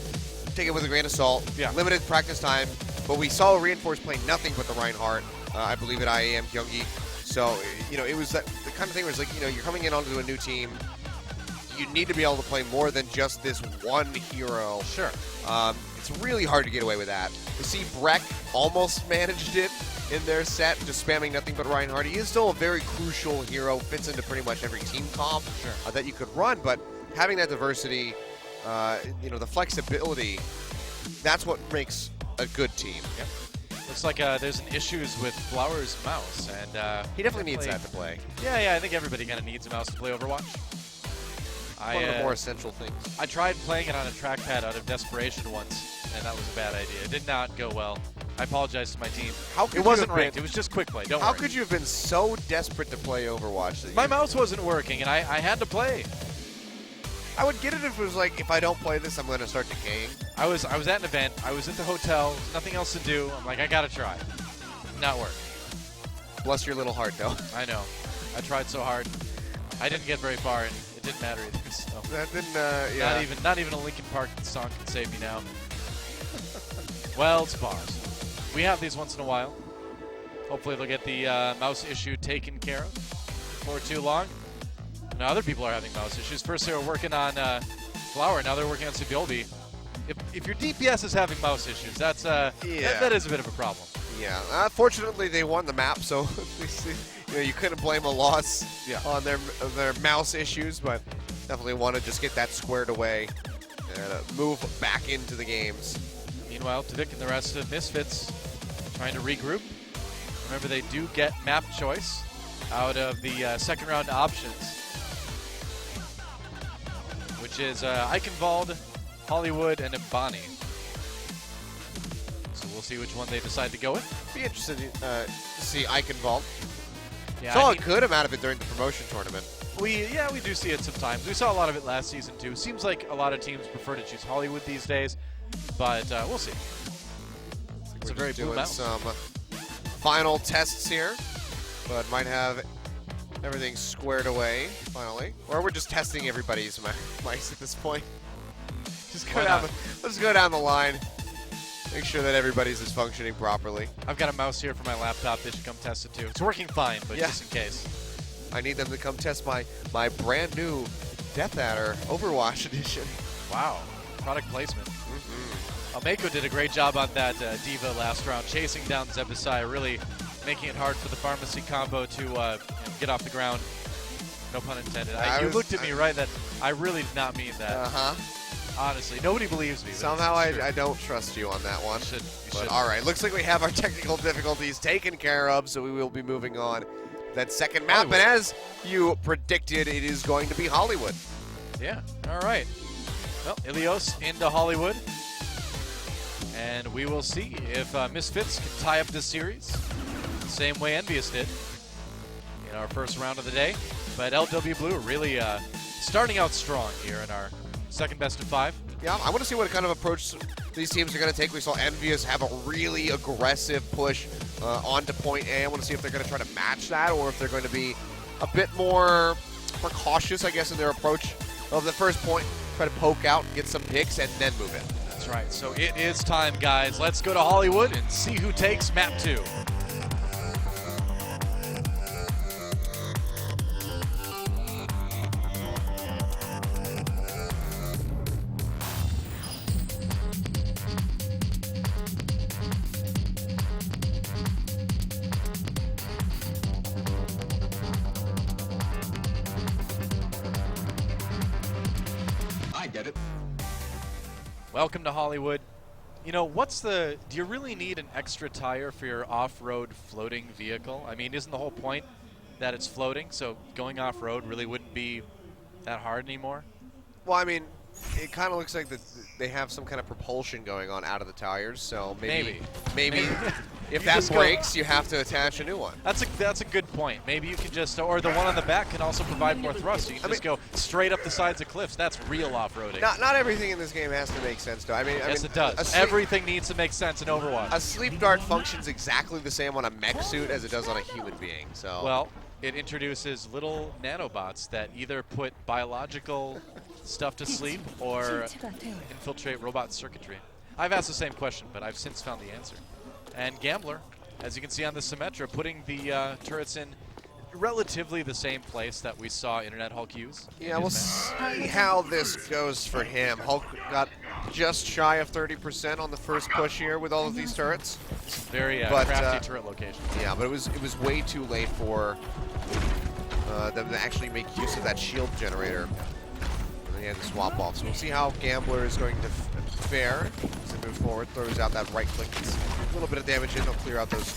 take it with a grain of salt. Yeah. Limited practice time, but we saw Reinforced play nothing but the Reinhardt, I believe, at IEM Gyeonggi. So, you know, it was the kind of thing where it's like, you know, you're coming in onto a new team. You need to be able to play more than just this one hero. Sure. It's really hard to get away with that. We see Breck almost managed it in their set, just spamming nothing but Reinhardt. He is still a very crucial hero, fits into pretty much every team comp that you could run, but having that diversity, the flexibility, that's what makes a good team. Yep. Looks like there's an issues with Flower's mouse, and He definitely needs that to play. Yeah, I think everybody kind of needs a mouse to play Overwatch. One of the more essential things. I tried playing it on a trackpad out of desperation once, and that was a bad idea. It did not go well. I apologize to my team. It wasn't ranked. It was just quick play. Don't worry. How could you have been so desperate to play Overwatch? That my mouse wasn't working, and I had to play. I would get it if it was like, if I don't play this, I'm going to start decaying. I was at an event. I was at the hotel. Nothing else to do. I'm like, I got to try. Not work. Bless your little heart, though. I know. I tried so hard. I didn't get very far, and it didn't matter either. So. That didn't, yeah. Not even a Linkin Park song can save me now. Well, it's bars. We have these once in a while. Hopefully they'll get the mouse issue taken care of before too long. Now other people are having mouse issues. First they were working on Flower, now they're working on Sibyolbi. If your DPS is having mouse issues, that's that is a bit of a problem. Yeah. Fortunately, they won the map, so you couldn't blame a loss on their mouse issues, but definitely want to just get that squared away and move back into the games. Meanwhile, Tvik and the rest of Misfits trying to regroup. Remember, they do get map choice out of the second round options, which is Eichenwald, Hollywood, and Ibani. So we'll see which one they decide to go with. Be interested to see Eichenwald. Yeah, Saw a good amount of it during the promotion tournament. We do see it sometimes. We saw a lot of it last season too. Seems like a lot of teams prefer to choose Hollywood these days, but we'll see. It's a very blue mouse. Some final tests here, but might have everything squared away finally. Or we're just testing everybody's mice at this point. Let's go down the line. Make sure that everybody's is functioning properly. I've got a mouse here for my laptop. They should come test it too. It's working fine, but just in case. I need them to come test my brand new Death Adder Overwatch edition. Wow, product placement. Mako did a great job on that Diva last round, chasing down Zebasai, really making it hard for the pharmacy combo to get off the ground. No pun intended. You looked at me right that I really did not mean that. Honestly, nobody believes me. Somehow I don't trust you on that one. You should. All right, looks like we have our technical difficulties taken care of, so we will be moving on. That second map, and as you predicted, it is going to be Hollywood. Yeah, all right. Well, Ilios into Hollywood, and we will see if Misfits can tie up this series the same way Envious did in our first round of the day. But LW Blue really starting out strong here in our second best of 5. Yeah, I want to see what kind of approach these teams are going to take. We saw Envious have a really aggressive push onto point A. I want to see if they're going to try to match that or if they're going to be a bit more cautious, I guess, in their approach of the first point. Try to poke out, get some picks, and then move in. That's right. So it is time, guys. Let's go to Hollywood and see who takes map 2. Welcome to Hollywood. You know, do you really need an extra tire for your off-road floating vehicle? I mean, isn't the whole point that it's floating? So going off-road really wouldn't be that hard anymore? Well, I mean, it kind of looks like they have some kind of propulsion going on out of the tires, so maybe. If that breaks, you have to attach a new one. That's a good point. Maybe you can just, or the one on the back can also provide more thrust. You can just go straight up the sides of cliffs. That's real off-roading. Not everything in this game has to make sense, though. Yes, it does. Everything needs to make sense in Overwatch. A sleep dart functions exactly the same on a mech suit as it does on a human being. So. Well, it introduces little nanobots that either put biological stuff to sleep or infiltrate robot circuitry. I've asked the same question, but I've since found the answer. And Gambler, as you can see on the Symmetra, putting the turrets in relatively the same place that we saw Internet Hulk use. Yeah, we'll see how this goes for him. Hulk got just shy of 30% on the first push here with all of these turrets. Very crafty turret location. Yeah, but it was way too late for them to actually make use of that shield generator. then he had the swap off. So we'll see how Gambler is going to fare as he moves forward. Throws out that right click. Gets a little bit of damage in. He'll clear out those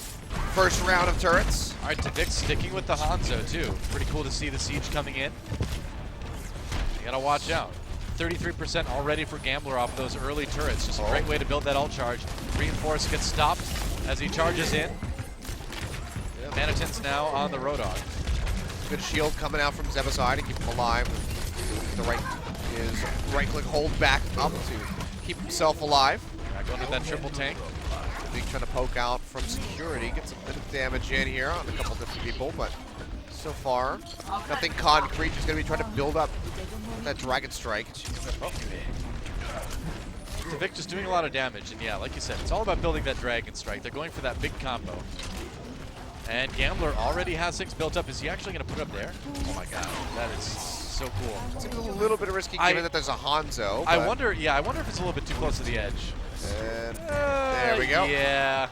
first round of turrets. All right, Tavik sticking with the Hanzo, too. Pretty cool to see the siege coming in. You gotta watch out. 33% already for Gambler off those early turrets. Just a great way to build that ult charge. Reinforce gets stopped as he charges in. Manatin's now on the Roadhog. Good shield coming out from Zeba's side to keep him alive. The right click hold back up to keep himself alive. Going with that triple tank. Big trying to poke out from security. Gets a bit of damage in here on a couple different people, but so far, nothing concrete. Just going to be trying to build up that Dragon Strike. Tavik just doing a lot of damage, and yeah, like you said, it's all about building that Dragon Strike. They're going for that big combo. And Gambler already has 6 built up. Is he actually going to put up there? Oh my god, that is so cool. Seems a little bit risky given that there's a Hanzo. I wonder if it's a little bit too close to the edge. And there we go. Yeah.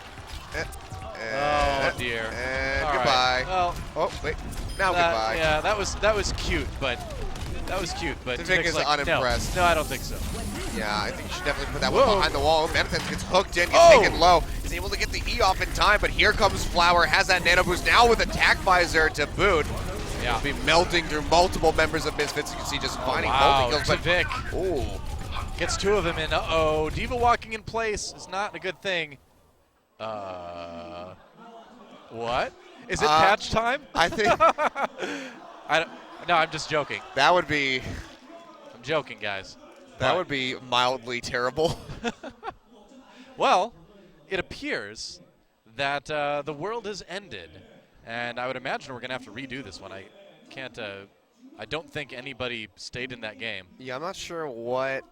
Oh dear. And all goodbye. Right. Well, oh wait, now goodbye. Yeah, that was cute, but Tavik is like, unimpressed. No, I don't think so. Yeah, I think you should definitely put that one behind the wall. Manatin gets hooked in, gets taken low. Is able to get the E off in time, but here comes Flower, has that nano boost now with attack visor to boot. Yeah. He'll be melting through multiple members of Misfits. You can see just finding multi-kills. Tavik gets 2 of them in. Uh-oh, Diva walking in place is not a good thing. What? Is it patch time? I think. No, I'm just joking. That would be. I'm joking, guys. That would be mildly terrible. Well, it appears that the world has ended, and I would imagine we're going to have to redo this one. I can't. I don't think anybody stayed in that game. Yeah, I'm not sure what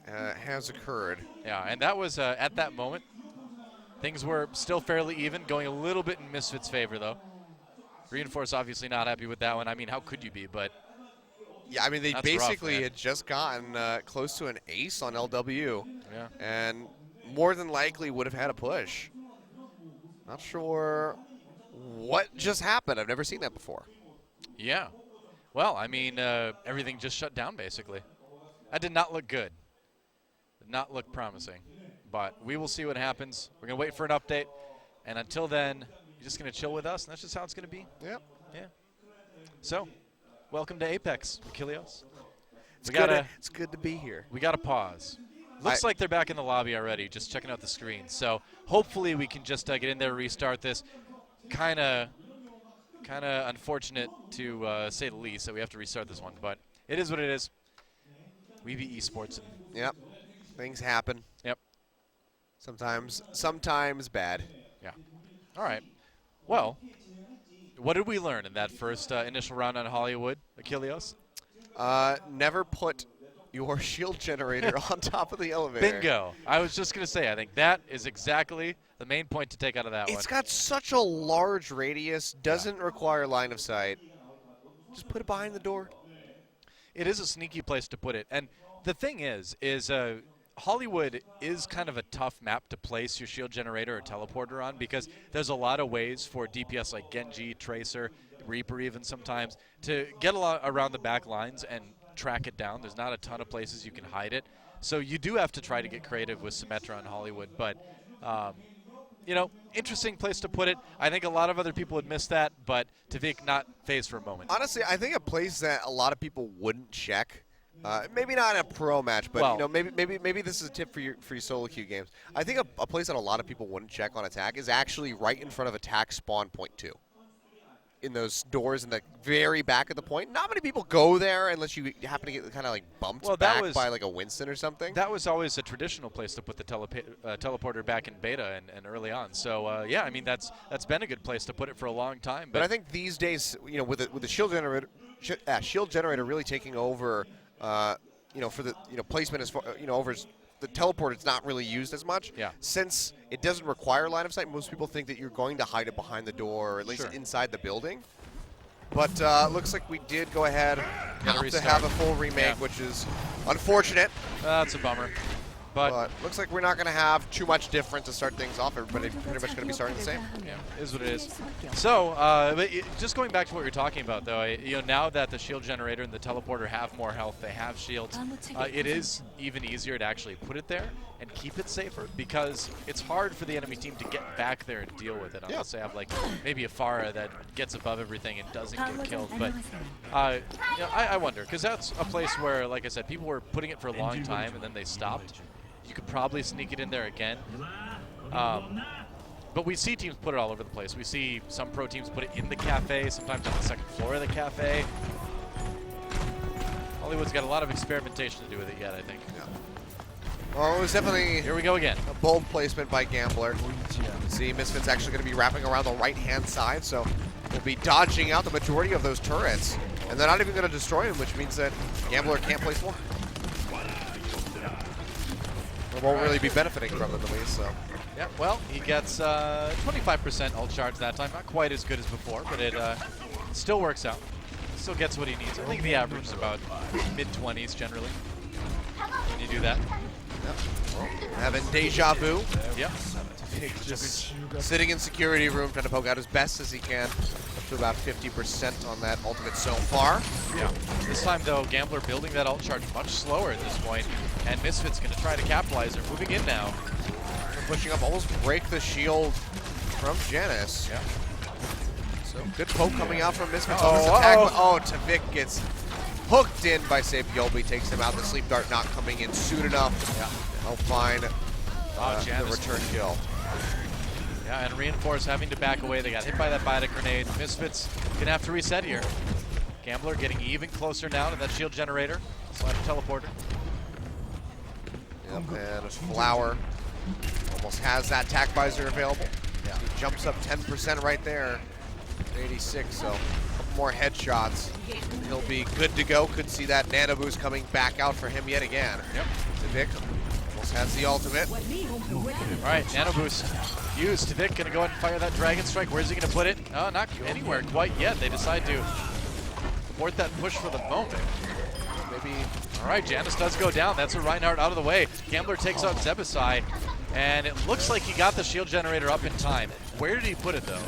has occurred. Yeah, and that was at that moment. Things were still fairly even, going a little bit in Misfits' favor, though. Reinforce obviously not happy with that one. I mean, how could you be? But yeah, I mean, they that's basically rough, had just gotten close to an ace on LW. Yeah. And more than likely would have had a push. Not sure what just happened. I've never seen that before. Yeah. Well, I mean, everything just shut down, basically. That did not look good. Did not look promising. But we will see what happens. We're going to wait for an update. And until then, you're just going to chill with us, and that's just how it's going to be. Yep. Yeah. So, welcome to Apex, Achilleos. It's good to be here. We got to pause. Looks like they're back in the lobby already, just checking out the screen. So, hopefully we can just get in there, restart this. Kind of unfortunate to say the least that we have to restart this one, but it is what it is. We be esports. Yep. Things happen. Yep. Sometimes bad. Yeah. All right. Well, what did we learn in that first initial round on Hollywood, Achilleos? Never put your shield generator on top of the elevator. Bingo. I was just going to say, I think that is exactly the main point to take out of that one. It's got such a large radius, doesn't require line of sight. Just put it behind the door. It is a sneaky place to put it. And the thing is Hollywood is kind of a tough map to place your shield generator or teleporter on because there's a lot of ways for DPS like Genji, Tracer, Reaper even sometimes to get around the back lines and track it down. There's not a ton of places you can hide it. So you do have to try to get creative with Symmetra on Hollywood. But, you know, interesting place to put it. I think a lot of other people would miss that, but Tavik not phased for a moment. Honestly, I think a place that a lot of people wouldn't check. Maybe not in a pro match, but well, you know, maybe this is a tip for your solo queue games. I think a place that a lot of people wouldn't check on attack is actually right in front of attack spawn point 2. In those doors in the very back of the point. Not many people go there unless you happen to get kind of like bumped back by like a Winston or something. That was always a traditional place to put the teleporter back in beta and early on. So yeah, I mean that's been a good place to put it for a long time. But I think these days, you know, with the shield generator really taking over. You know, for the placement as far over the teleporter, it's not really used as much. Yeah. Since it doesn't require line of sight, most people think that you're going to hide it behind the door or at least inside the building. But looks like we did go ahead to have a full remake, which is unfortunate. That's a bummer. But looks like we're not going to have too much different to start things off. Everybody pretty much going to be starting the same. yeah, it is what it is. So, just going back to what you're talking about, though, now that the shield generator and the teleporter have more health, they have shields, it is even easier to actually put it there and keep it safer, because it's hard for the enemy team to get back there and deal with it unless they have like maybe a Pharah that gets above everything and doesn't get killed. But I wonder, because that's a place where, like I said, people were putting it for a long time and then they stopped. You could probably sneak it in there again. But we see teams put it all over the place. We see some pro teams put it in the cafe, sometimes on the second floor of the cafe. Hollywood's got a lot of experimentation to do with it yet, I think. Yeah. Well, it was definitely Here we go again. a bold placement by Gambler. See, Misfits actually going to be wrapping around the right-hand side, so we'll be dodging out the majority of those turrets. And they're not even going to destroy them, which means that Gambler can't place more. Or won't really be benefiting from it, at least, so. Yeah, well, he gets 25% ult charge that time. Not quite as good as before, but it still works out. Still gets what he needs. I think the average is about mid-20s generally when you do that. Yep. Well, having deja vu. Yep. Just sitting in security room, trying to poke out as best as he can. Up to about 50% on that ultimate so far. Yeah. This time, though, Gambler building that ult charge much slower at this point, and Misfits going to try to capitalize. They're moving in now. They're pushing up, almost break the shield from Janus. Yeah. So good poke coming out from Misfits. Uh-oh. Tavik gets hooked in by Sapiolbi, takes him out. The sleep dart not coming in soon enough. Yeah. Help find the return kill. Yeah, and Reinforce having to back away. They got hit by that Biotic grenade. Misfits gonna have to reset here. Gambler getting even closer now to that shield generator / teleporter. Yep, and Flower almost has that tac visor available. Yeah. He jumps up 10% right there. 86, so a couple more headshots. He'll be good to go. Could see that nano boost coming back out for him yet again. Yep. Tavik almost has the ultimate. All right, nano boost used. Tavik gonna go ahead and fire that Dragon Strike. Where's he gonna put it? Oh, not anywhere quite yet. They decide to abort that push for the moment. Maybe. All right, Janus does go down. That's a Reinhardt out of the way. Gambler takes out Zebasai, and it looks like he got the shield generator up in time. Where did he put it, though?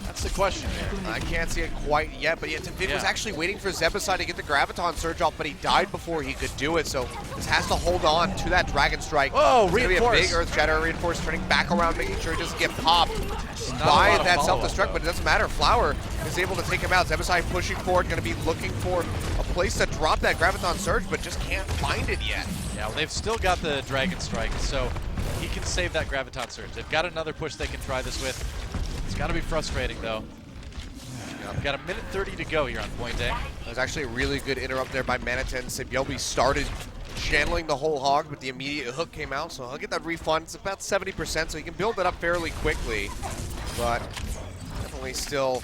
That's the question here. I can't see it quite yet, but yeah, Tavik was actually waiting for Zebasai to get the Graviton Surge off, but he died before he could do it, so just has to hold on to that Dragon Strike. Oh, it's Reinforce! Gonna be a big Earth Shatter. Reinforce turning back around, making sure he doesn't get popped by that self-destruct, but it doesn't matter. Flower is able to take him out. Zebasai pushing forward, going to be looking for a place to drop that Graviton Surge, but just can't find it yet. Yeah, well, they've still got the Dragon Strike, so he can save that Graviton Surge. They've got another push they can try this with. It's got to be frustrating, though. We've got a minute 30 to go here on point A. That was actually a really good interrupt there by Manatan. Sabielbi started channeling the whole hog, but the immediate hook came out, so I'll get that refund. It's about 70%, so he can build it up fairly quickly, but definitely still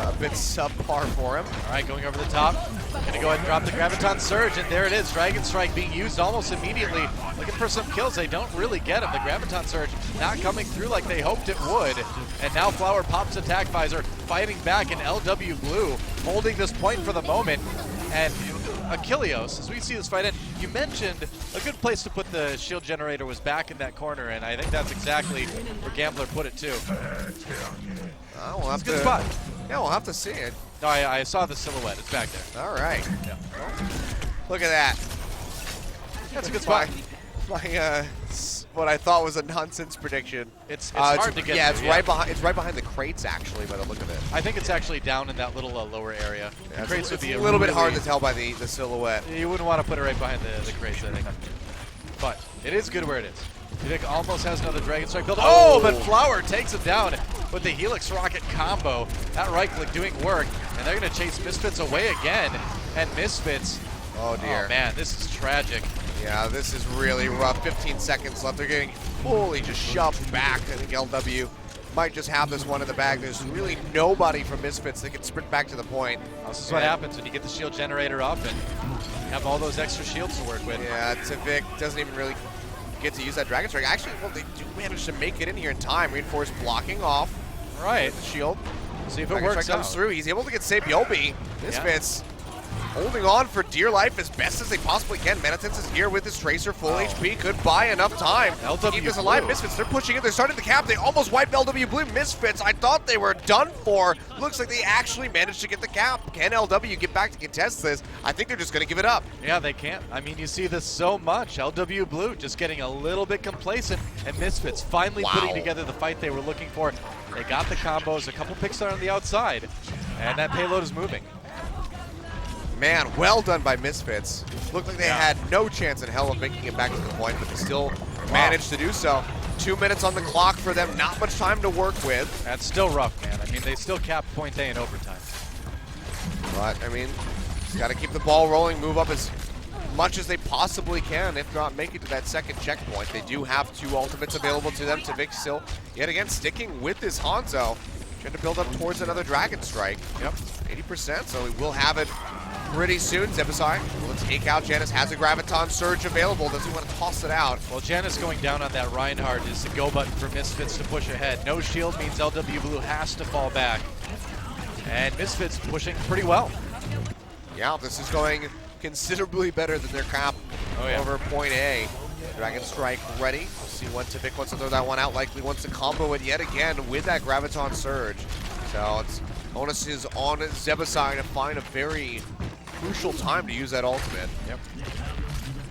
a bit subpar for him. All right, going over the top. Gonna go ahead and drop the Graviton Surge, and there it is. Dragon Strike being used almost immediately. Looking for some kills. They don't really get him. The Graviton Surge not coming through like they hoped it would. And now Flower pops attack visor, fighting back in LW Blue, holding this point for the moment. And Achilleos, as we see this fight in, you mentioned a good place to put the shield generator was back in that corner, and I think that's exactly where Gambler put it too. We'll have It's a good spot. Yeah, we'll have to see it. No, I saw the silhouette. It's back there. All right. Yeah. Look at that. That's a good spot. My what I thought was a nonsense prediction. It's hard to get. Yeah, through, it's right behind the crates actually, by the look of it. I think it's actually down in that little lower area. Yeah, Crates would it's be a little bit hard really- to tell by the silhouette. You wouldn't want to put it right behind the crates, I think. But it is good where it is. Tavik almost has another Dragon Strike build. Oh, but Flower takes him down with the Helix Rocket combo. That right click doing work, and they're going to chase Misfits away again. And Misfits, Oh dear. oh man, this is tragic. Yeah, this is really rough. 15 seconds left. They're getting fully just shoved back. I think LW might just have this one in the bag. There's really nobody from Misfits that can sprint back to the point. This is what happens when you get the shield generator up and have all those extra shields to work with. Yeah, Tavik doesn't even really get to use that Dragon Strike. Actually, well, they do manage to make it in here in time. Reinforce blocking off Right. the shield. See if it Dragon works Strike comes out. through. He's able to get Sapiolbi. Misfits holding on for dear life as best as they possibly can. Metatens is here with his Tracer, full HP, could buy enough time to keep this alive. Misfits, they're pushing in, they're starting the cap, they almost wiped LW Blue. Misfits, I thought they were done for. Looks like they actually managed to get the cap. Can LW get back to contest this? I think they're just gonna give it up. Yeah, they can't. I mean, you see this so much. LW Blue just getting a little bit complacent, and Misfits finally putting together the fight they were looking for. They got the combos, a couple picks are on the outside, and that payload is moving. Man, well done by Misfits. Looked like they had no chance in hell of making it back to the point, but they still managed to do so. 2 minutes on the clock for them, not much time to work with. That's still rough, man. I mean, they still capped point A in overtime. But, I mean, just got to keep the ball rolling, move up as much as they possibly can, if not make it to that second checkpoint. They do have 2 ultimates available to them. Tavik still, yet again, sticking with this Hanzo, trying to build up towards another Dragon Strike. Yep, 80%, so we will have it pretty soon. Zebasai will take out Janus, has a Graviton Surge available. Does he want to toss it out? Well, Janus going down on that Reinhardt is the go button for Misfits to push ahead. No shield means LW Blue has to fall back. And Misfits pushing pretty well. Yeah, this is going considerably better than their cap over point A. Dragon Strike ready. We'll see when Tavik wants to throw that one out. Likely wants to combo it yet again with that Graviton Surge. So it's onus is on Zebasai to find a very crucial time to use that ultimate. Yep.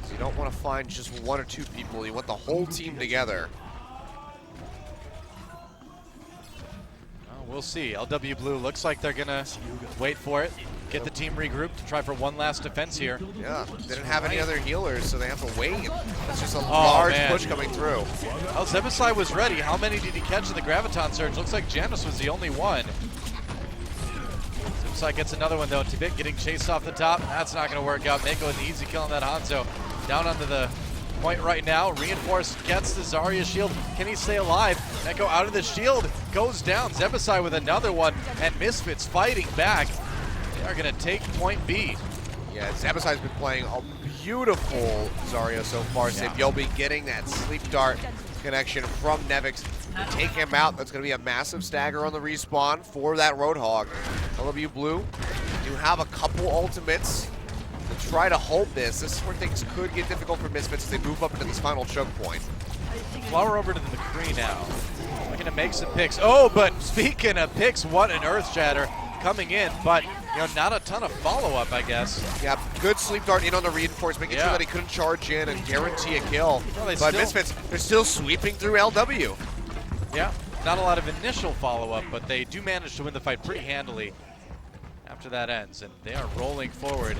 So you don't want to find just 1 or 2 people. You want the whole team together. Well, we'll see. LW Blue looks like they're going to wait for it. Get the team regrouped to try for one last defense here. Yeah, they didn't have any other healers, so they have to wait. That's just a large push coming through. Well, Zebasai was ready. How many did he catch in the Graviton Surge? Looks like Janus was the only one. Zebasai gets another one, though. Tavik getting chased off the top. That's not going to work out. Mako with the easy kill on that Hanzo. Down onto the point right now. Reinforced gets the Zarya shield. Can he stay alive? Mako out of the shield. Goes down. Zebasai with another one. And Misfits fighting back. They are going to take point B. Yeah, Zebasai's been playing a beautiful Zarya so far. Sabyobi getting that sleep dart connection from Nevix to take him out. That's going to be a massive stagger on the respawn for that Roadhog. LW Blue do have a couple ultimates to try to hold this. This is where things could get difficult for Misfits as they move up into this final choke point. Flower over to the McCree now. Looking to make some picks. Oh, but speaking of picks, what an Earth Shatter coming in, but not a ton of follow-up, I guess. Yeah, good sleep dart in on the reinforce, making sure that he couldn't charge in and guarantee a kill. Well, but Misfits, they're still sweeping through LW. Yeah, not a lot of initial follow-up, but they do manage to win the fight pretty handily after that ends, and they are rolling forward.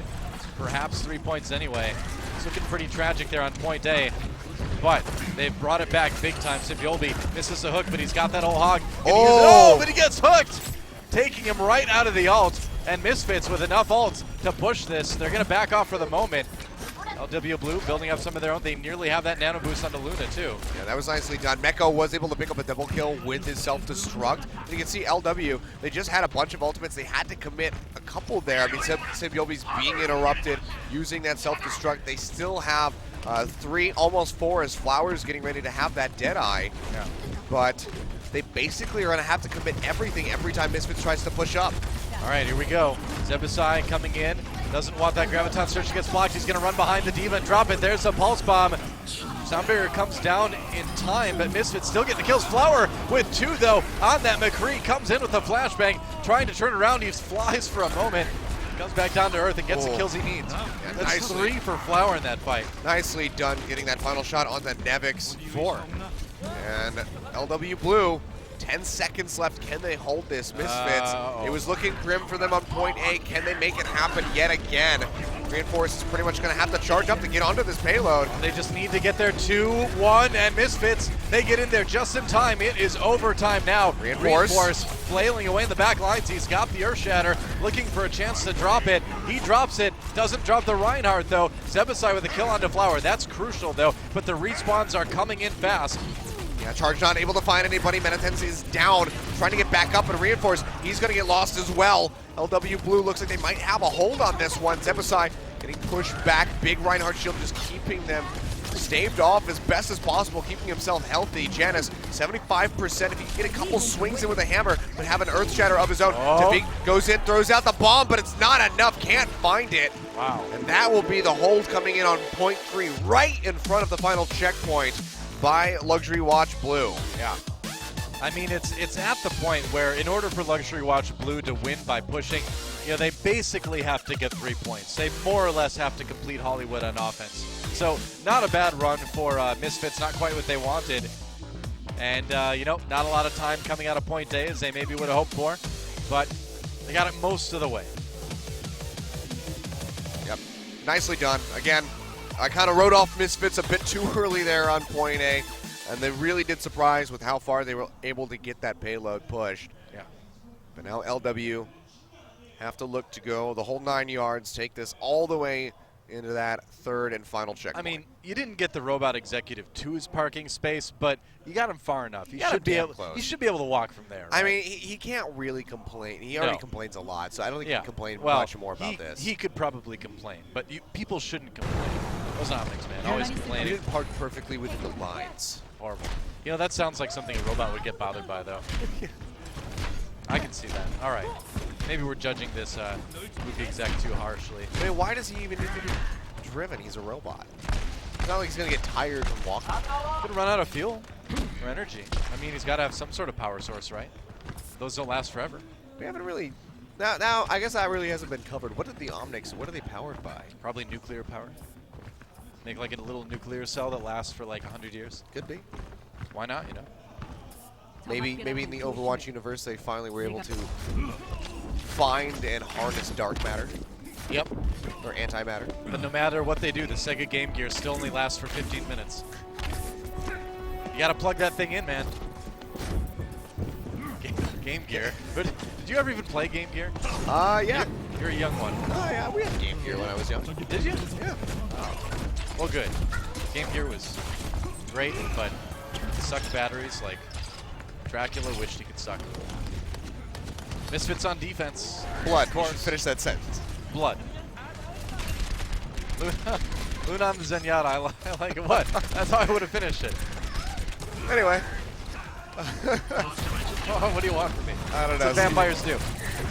Perhaps 3 points anyway. It's looking pretty tragic there on point A, but they've brought it back big time. Sabyobi misses the hook, but he's got that old hog. But he gets hooked! Taking him right out of the ult, and Misfits with enough ults to push this. They're going to back off for the moment. LW Blue building up some of their own. They nearly have that nano boost onto Luna too. Yeah, that was nicely done. Meko was able to pick up a double kill with his self-destruct. You can see LW, they just had a bunch of ultimates. They had to commit a couple there. I mean, Sabyobi's being interrupted using that self-destruct. They still have 3, almost 4 as Flowers getting ready to have that Deadeye. Yeah. But they basically are going to have to commit everything every time Misfits tries to push up. All right, here we go. Zebasai coming in. Doesn't want that Graviton Surge. Gets blocked. He's going to run behind the Diva and drop it. There's a Pulse Bomb. Soundbarrier comes down in time, but Misfits still getting the kills. Flower with 2, though, on that McCree. Comes in with a flashbang, trying to turn around. He flies for a moment. Comes back down to earth and gets the kills he needs. That's 3 for Flower in that fight. Nicely done getting that final shot on the Nevix. 4. And LW Blue, 10 seconds left. Can they hold this? Misfits. It was looking grim for them on point A. Can they make it happen yet again? Reinforce is pretty much going to have to charge up to get onto this payload. They just need to get their 2-1, and Misfits, they get in there just in time. It is overtime now. Reinforce flailing away in the back lines. He's got the Earth Shatter, looking for a chance to drop it. He drops it, doesn't drop the Reinhardt though. Zebasai with a kill onto Flower. That's crucial though, but the respawns are coming in fast. Yeah, Charge not able to find anybody. Metatens is down, trying to get back up and Reinforce. He's going to get lost as well. LW Blue looks like they might have a hold on this one. Zebasai getting pushed back. Big Reinhardt shield just keeping them staved off as best as possible, keeping himself healthy. Janus, 75%. If he can get a couple swings in with a hammer, but have an Earth Shatter of his own. Tavik goes in, throws out the bomb, but it's not enough. can't find it. Wow. And that will be the hold coming in on point 3, right in front of the final checkpoint by Luxury Watch Blue. Yeah. I mean, it's at the point where in order for Luxury Watch Blue to win by pushing, you know, they basically have to get 3 points. They more or less have to complete Hollywood on offense. So not a bad run for Misfits, not quite what they wanted. And, you know, not a lot of time coming out of point A as they maybe would have hoped for, but they got it most of the way. Yep, nicely done. Again, I kind of wrote off Misfits a bit too early there on point A, and they really did surprise with how far they were able to get that payload pushed. Yeah. But now LW have to look to go the whole 9 yards, take this all the way into that 3rd and final checkpoint. I mean, you didn't get the robot executive to his parking space, but you got him far enough. You got should him be damn able. close. You should be able to walk from there. I right? mean, he can't really complain. He already complains a lot, so I don't think he can complain much more about this. He could probably complain, but people shouldn't complain. Those Omnics, man, always He complaining. didn't park perfectly within the lines. Horrible. You know, that sounds like something a robot would get bothered by, though. I can see that. All right. Maybe we're judging this movie exec too harshly. I mean, why does he even need to be driven? He's a robot. It's not like he's going to get tired from walking. Could run out of fuel or energy. I mean, he's got to have some sort of power source, right? Those don't last forever. We haven't really... Now, I guess that really hasn't been covered. What did the Omnics, what are they powered by? Probably nuclear power. Make like a little nuclear cell that lasts for like 100 years. Could be. Why not, you know? Maybe in the Overwatch universe they finally were able to find and harness dark matter. Yep. Or antimatter. But no matter what they do, the Sega Game Gear still only lasts for 15 minutes. You gotta plug that thing in, man. Game Gear. Did you ever even play Game Gear? Yeah. You're a young one. Oh, yeah, we had Game Gear when I was young. Did you? Yeah. Oh. Well, good. Game Gear was great, but it sucked batteries like Dracula wished he could suck. Misfits on defense. Blood. Of course. You should finish that sentence. Blood. Lunam Zenyatta, I like it. What? That's how I would have finished it. Anyway. What do you want from me? I don't know. That's what vampires do.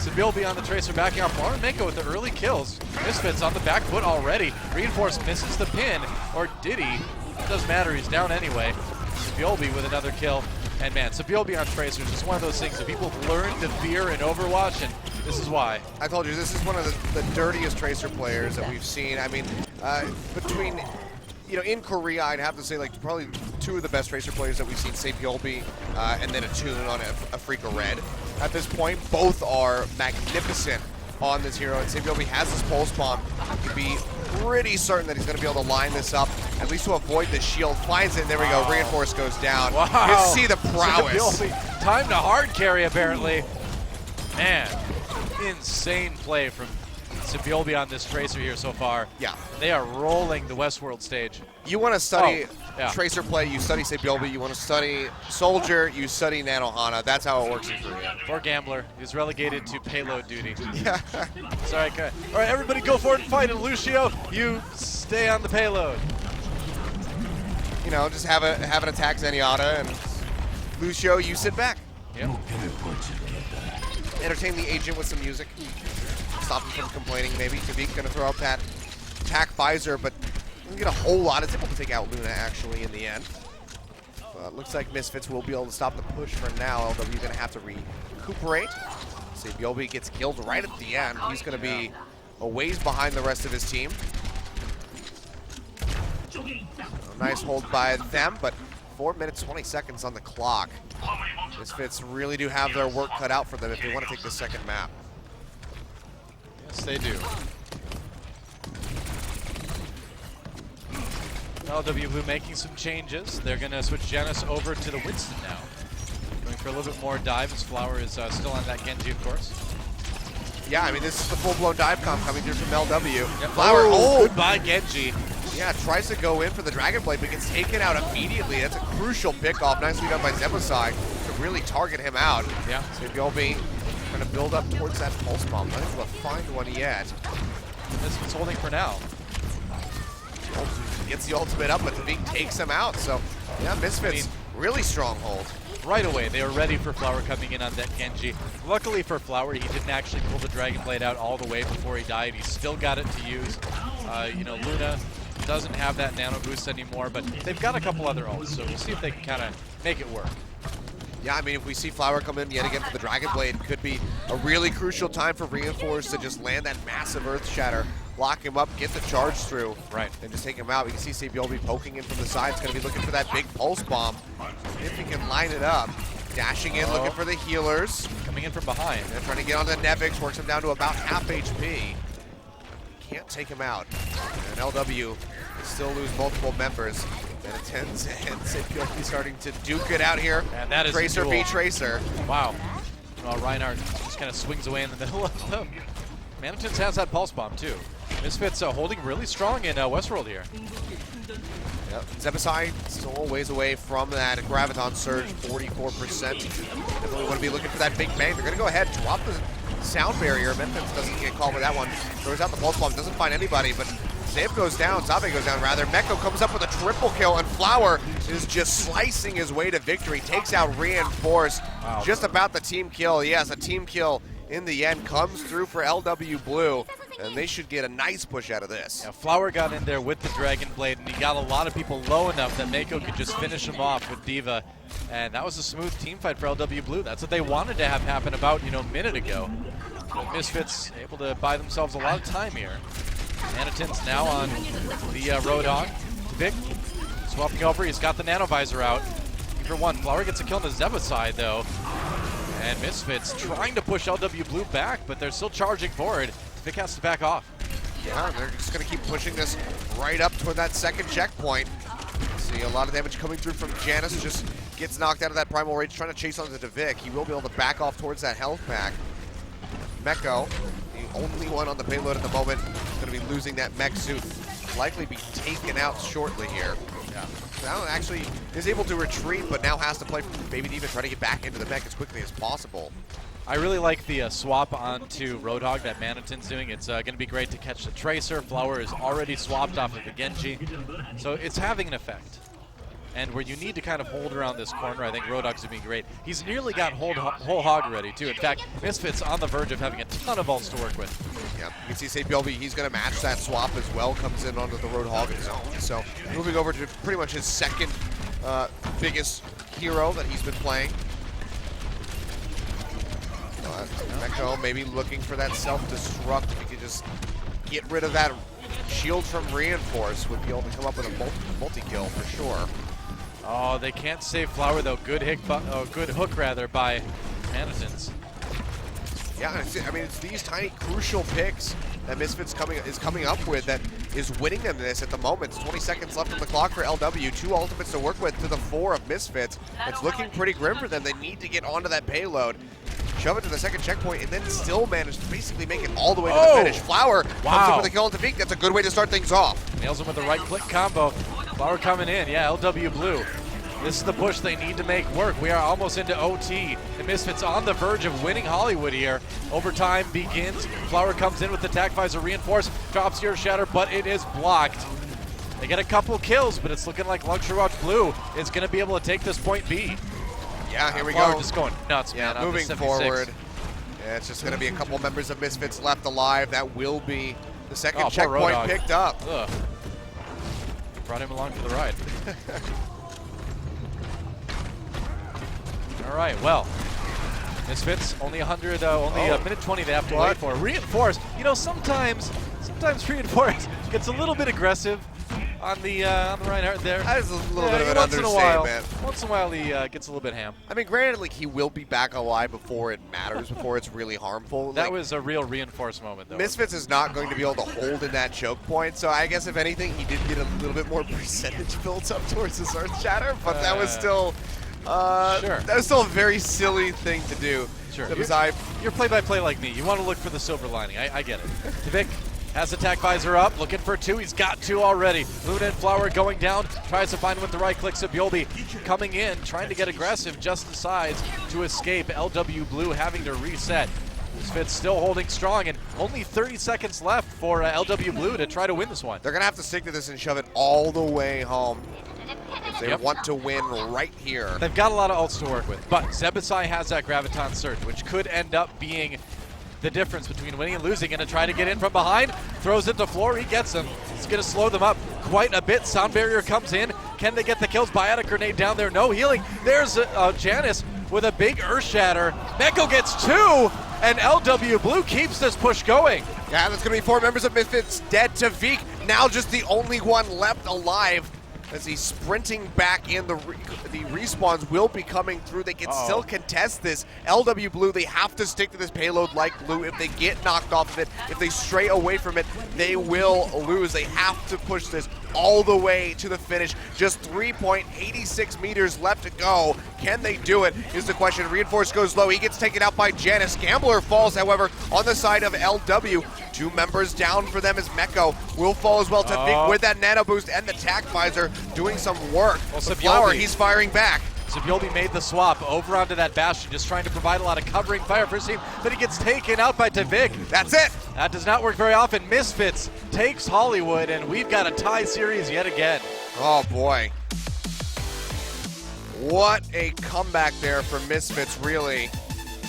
Sabilby on the Tracer backing off. Mako with the early kills. Misfits on the back foot already. Reinforce misses the pin. Or did he? It doesn't matter. He's down anyway. Sabilby with another kill. And man, Sabilby on Tracer is just one of those things that people learn to fear in Overwatch, and this is why. I told you, this is one of the dirtiest Tracer players that we've seen. I mean, between, you know, in Korea, I'd have to say, like, probably 2 of the best Tracer players that we've seen, Sabilby, and then a tune on Afrika Red. At this point, both are magnificent on this hero, and Sabilby has this pulse bomb. You can be pretty certain that he's going to be able to line this up, at least to avoid the shield. Finds it, and there we go. Reinforce goes down. Wow. You can see the prowess. Sabilby, time to hard carry, apparently. Man, insane play from Sabilby on this Tracer here so far. Yeah. They are rolling the Westworld stage. You want to study yeah. Tracer play, you study Sabilby. You want to study Soldier, you study Nanohana. That's how it works in Korea. Poor Gambler. He's relegated to payload duty. Yeah. Sorry, all right, everybody go for it and fight. And Lucio, you stay on the payload. You know, just have an attack Zenyatta, and Lucio, you sit back. Yep. Entertain the agent with some music. Stop him from complaining, maybe. Tavik gonna throw out that attack visor, but doesn't get a whole lot. It's able to take out Luna, actually, in the end. Looks like Misfits will be able to stop the push for now. LW gonna have to recuperate. Sabilby gets killed right at the end. He's gonna be a ways behind the rest of his team. A nice hold by them, but 4 minutes, 20 seconds on the clock. Misfits really do have their work cut out for them if they want to take the second map. Yes, they do. LW Blue making some changes. They're going to switch Janus over to the Winston now. Going for a little bit more dive as Flower is still on that Genji, of course. Yeah, I mean, this is the full-blown dive comp coming through from LW. Yep. Flower, goodbye Genji. Yeah, tries to go in for the Dragon Blade, but gets taken out immediately. That's a crucial pickoff. Nicely done by Zebasai to really target him out. Yeah. Sabilby trying to build up towards that pulse bomb. Not able to find one yet. Misfits holding for now. Gets the ultimate up, but Tavik takes him out. So, yeah, Misfits, really strong hold. right away. They were ready for Flower coming in on that Genji. Luckily for Flower, he didn't actually pull the Dragon Blade out all the way before he died. He still got it to use. You know, Luna doesn't have that nano boost anymore, but they've got a couple other ults, so we'll see if they can kind of make it work. Yeah, I mean, if we see Flower come in yet again for the Dragon Blade, could be a really crucial time for Reinforce to just land that massive Earth Shatter, lock him up, get the charge through, right, and just take him out. We can see Sabiolbe poking in from the side. It's going to be looking for that big Pulse Bomb. If he can line it up. Dashing in, looking for the healers. Coming in from behind. And trying to get onto Nevix, works him down to about half HP. Can't take him out. And LW still lose multiple members. And Attends and Sabiolbe starting to duke it out here. And that is Tracer v Tracer. Wow. Reinhardt just kind of swings away in the middle of them. Manitons has that Pulse Bomb too. Misfits holding really strong in Westworld here. Yep. Zebasai still a ways away from that Graviton Surge, 44%. Definitely want to be looking for that big bang. They're going to go ahead, drop the sound barrier. Memphis doesn't get called with that one. Throws out the Pulse Bomb, doesn't find anybody, but Zabe goes down, Zabe goes down rather. Meko comes up with a triple kill, and Flower is just slicing his way to victory. Takes out Reinforce. Wow. Just about the team kill. Yes, a team kill in the end comes through for LW Blue, and they should get a nice push out of this. Yeah, Flower got in there with the Dragon Blade, and he got a lot of people low enough that Mako could just finish him off with D.Va, and that was a smooth team fight for LW Blue. That's what they wanted to have happen about, a minute ago. But Misfits able to buy themselves a lot of time here. Manitons now on the Roadhog. Vic swapping over, he's got the Nanovisor out. For one, Flower gets a kill on the Zeba side though. And Misfits trying to push LW Blue back, but they're still charging forward. Vic has to back off. Yeah, they're just going to keep pushing this right up toward that second checkpoint. See a lot of damage coming through from Janus. Just gets knocked out of that Primal Rage, trying to chase onto the Vic. He will be able to back off towards that health pack. Meko, the only one on the payload at the moment, going to be losing that mech suit. Likely be taken out shortly here. Yeah. Now actually is able to retreat, but now has to play for Baby D.Va, try to get back into the mech as quickly as possible. I really like the swap onto Roadhog that Maniton's doing. It's going to be great to catch the Tracer. Flower is already swapped off of the Genji, so it's having an effect. And where you need to kind of hold around this corner, I think Roadhog's going to be great. He's nearly got whole hog ready, too. In fact, Misfits on the verge of having a ton of ults to work with. Yeah, you can see Sabiolbe, he's going to match that swap as well, comes in onto the Roadhog zone. So moving over to pretty much his second biggest hero that he's been playing. Meko maybe looking for that self-destruct. If he could just get rid of that shield from Reinforce, would be able to come up with a multi-kill for sure. Oh, they can't save Flower though. Good hook rather by Manitons. Yeah, I mean it's these tiny crucial picks that Misfits is coming up with that is winning them this at the moment. It's 20 seconds left on the clock for LW. 2 ultimates to work with to the 4 of Misfits. It's looking pretty grim for them. They need to get onto that payload, shove it to the second checkpoint, and then still manage to basically make it all the way to the finish. Flower comes up with a kill into Vic. That's a good way to start things off. Nails him with the right-click combo. Flower coming in. Yeah, LW Blue. This is the push they need to make work. We are almost into OT. The Misfits on the verge of winning Hollywood here. Overtime begins. Flower comes in with the Tac Visor Reinforce. Drops Ear Shatter, but it is blocked. They get a couple kills, but it's looking like Luxury Watch Blue is going to be able to take this point B. Yeah, here we Flower go. Just going nuts, yeah, man. Moving forward. Yeah, it's just going to be a couple members of Misfits left alive. That will be the second checkpoint picked up. Ugh. Brought him along for the ride. All right, well, Misfits only 100, only a minute 20 they have to wait for. Reinforce, sometimes Reinforce gets a little bit aggressive on the Reinhardt there. That is a little bit of an understatement. Once in a while, he gets a little bit ham. I mean, granted, like, he will be back alive before it matters, before it's really harmful. That was a real Reinforce moment, though. Misfits is not going to be able to hold in that choke point, so I guess if anything, he did get a little bit more percentage built up towards his Earth Shatter, but that was still. Sure. That was still a very silly thing to do. Sure. You're play-by-play like me. You want to look for the silver lining. I get it. Vic has the Tac Visor up, looking for 2. He's got 2 already. Luna and Flower going down, tries to find him with the right click. Sabiolbe coming in, trying to get aggressive, just decides to escape. LW Blue having to reset. Misfits still holding strong, and only 30 seconds left for LW Blue to try to win this one. They're going to have to stick to this and shove it all the way home. They want to win right here. They've got a lot of ults to work with, but Zebasai has that Graviton Surge, which could end up being the difference between winning and losing. Going to try to get in from behind, throws it to floor, he gets him. It's going to slow them up quite a bit. Sound Barrier comes in. Can they get the kills? Biotic Grenade down there, no healing. There's Janice with a big Earth Shatter. Meko gets 2, and LW Blue keeps this push going. Yeah, that's going to be 4 members of Misfits dead. Tavik now just the only one left alive as he's sprinting back in. The respawns will be coming through. They can still contest this. LW Blue, they have to stick to this payload like Blue. If they get knocked off of it, if they stray away from it, they will lose. They have to push this all the way to the finish. Just 3.86 meters left to go. Can they do it is the question. Reinforce goes low. He gets taken out by Janice. Gambler falls, however, on the side of LW. 2 members down for them as Meko will fall as well. Tavik with that nano boost and the tac visor doing some work. Well, The Flower, he's firing back. Sabioldi made the swap over onto that Bastion, just trying to provide a lot of covering fire for his team, but he gets taken out by Tavik. That's it. That does not work very often. Misfits takes Hollywood, and we've got a tie series yet again. Oh boy. What a comeback there for Misfits, really,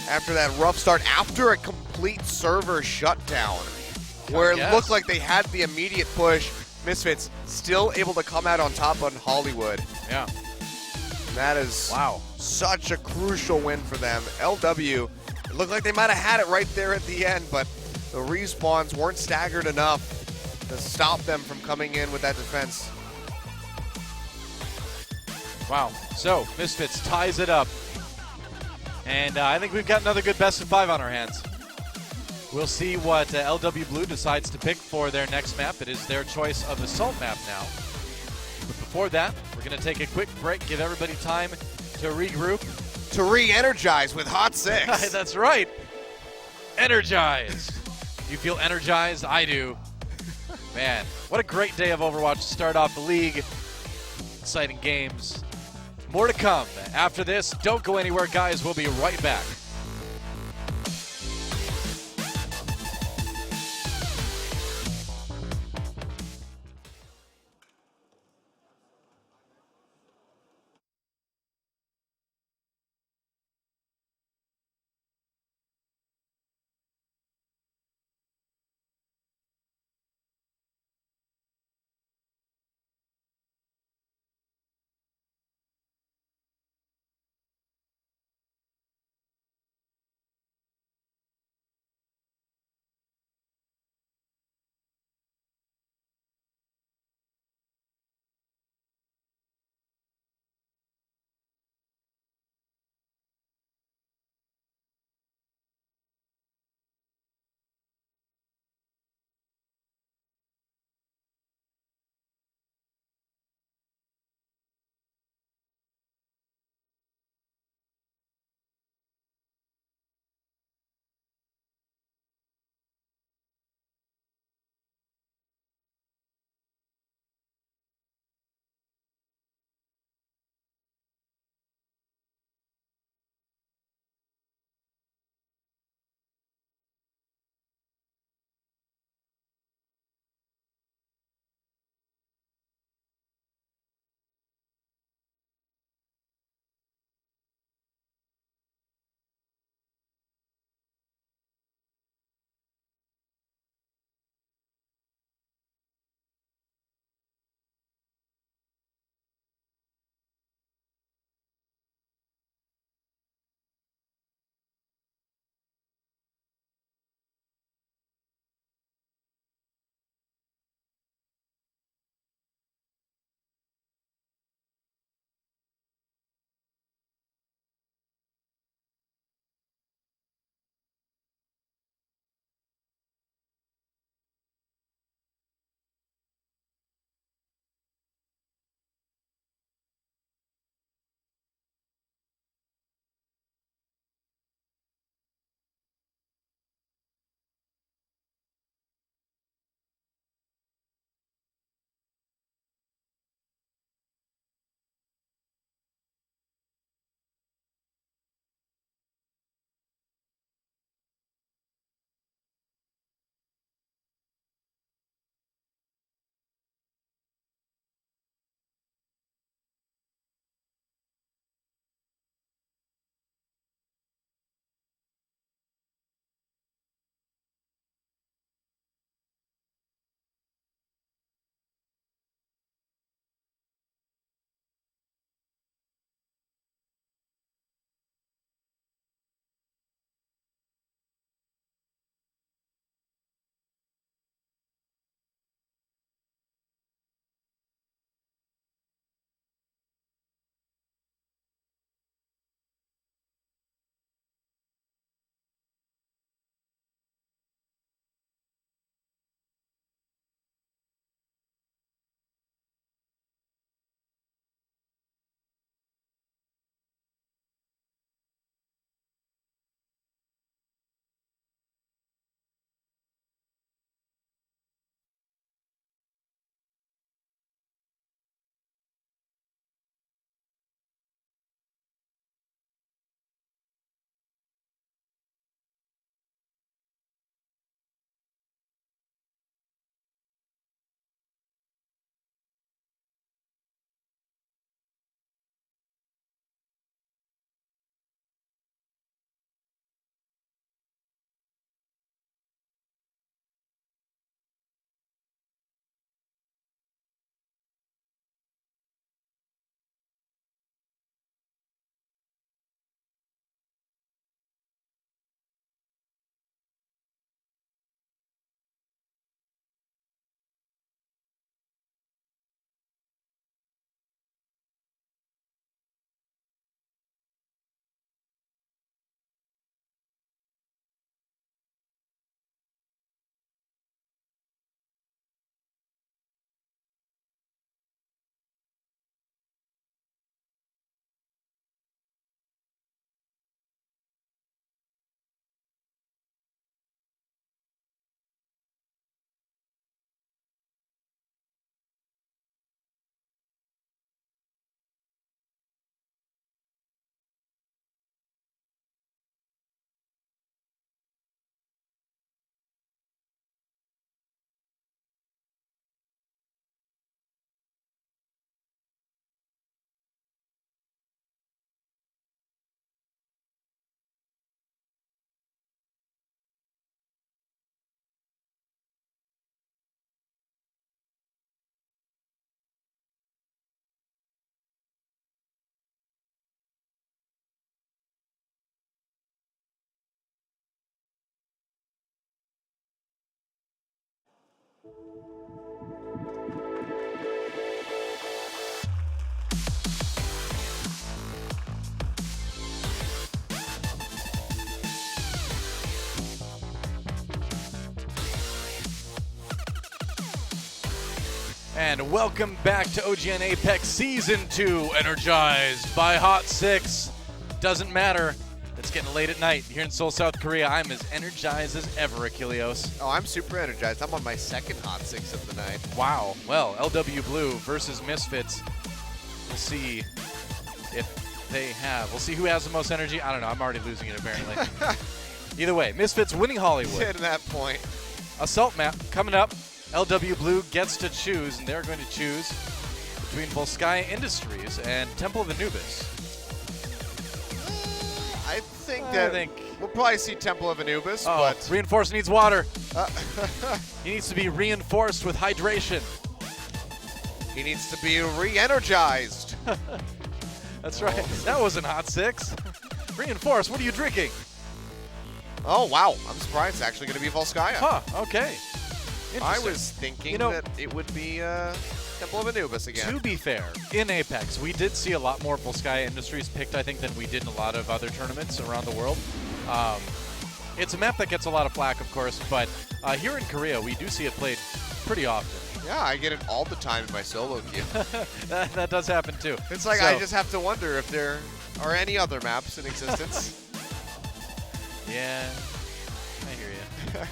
after that rough start, after a complete server shutdown, where it looked like they had the immediate push. Misfits still able to come out on top on Hollywood. Yeah. That is such a crucial win for them. LW, it looked like they might have had it right there at the end, but the respawns weren't staggered enough to stop them from coming in with that defense. Wow. So, Misfits ties it up. And I think we've got another good best of 5 on our hands. We'll see what LW Blue decides to pick for their next map. It is their choice of Assault map now. But before that, we're going to take a quick break, give everybody time to regroup. To re-energize with Hot 6. That's right. Energized. You feel energized? I do. Man, what a great day of Overwatch to start off the league. Exciting games. More to come after this. Don't go anywhere, guys. We'll be right back. And welcome back to OGN Apex Season 2, energized by Hot 6. Doesn't matter. It's getting late at night here in Seoul, South Korea. I'm as energized as ever, Achilleos. Oh, I'm super energized. I'm on my second Hot 6 of the night. Wow. Well, LW Blue versus Misfits. We'll see if they have. We'll see who has the most energy. I don't know. I'm already losing it, apparently. Either way, Misfits winning Hollywood. To that point. Assault map coming up. LW Blue gets to choose, and they're going to choose between Volskaya Industries and Temple of Anubis. I think we'll probably see Temple of Anubis, but Reinforced needs water. He needs to be reinforced with hydration. He needs to be re-energized. That's right. That wasn't Hot 6. Reinforced, what are you drinking? Oh, wow. I'm surprised it's actually going to be Volskaya. Huh, okay. I was thinking that it would be Temple of Anubis again. To be fair, in Apex, we did see a lot more Volskaya Industries picked, I think, than we did in a lot of other tournaments around the world. It's a map that gets a lot of flack, of course, but here in Korea, we do see it played pretty often. Yeah, I get it all the time in my solo queue. that does happen, too. It's like I just have to wonder if there are any other maps in existence. Yeah, I hear you.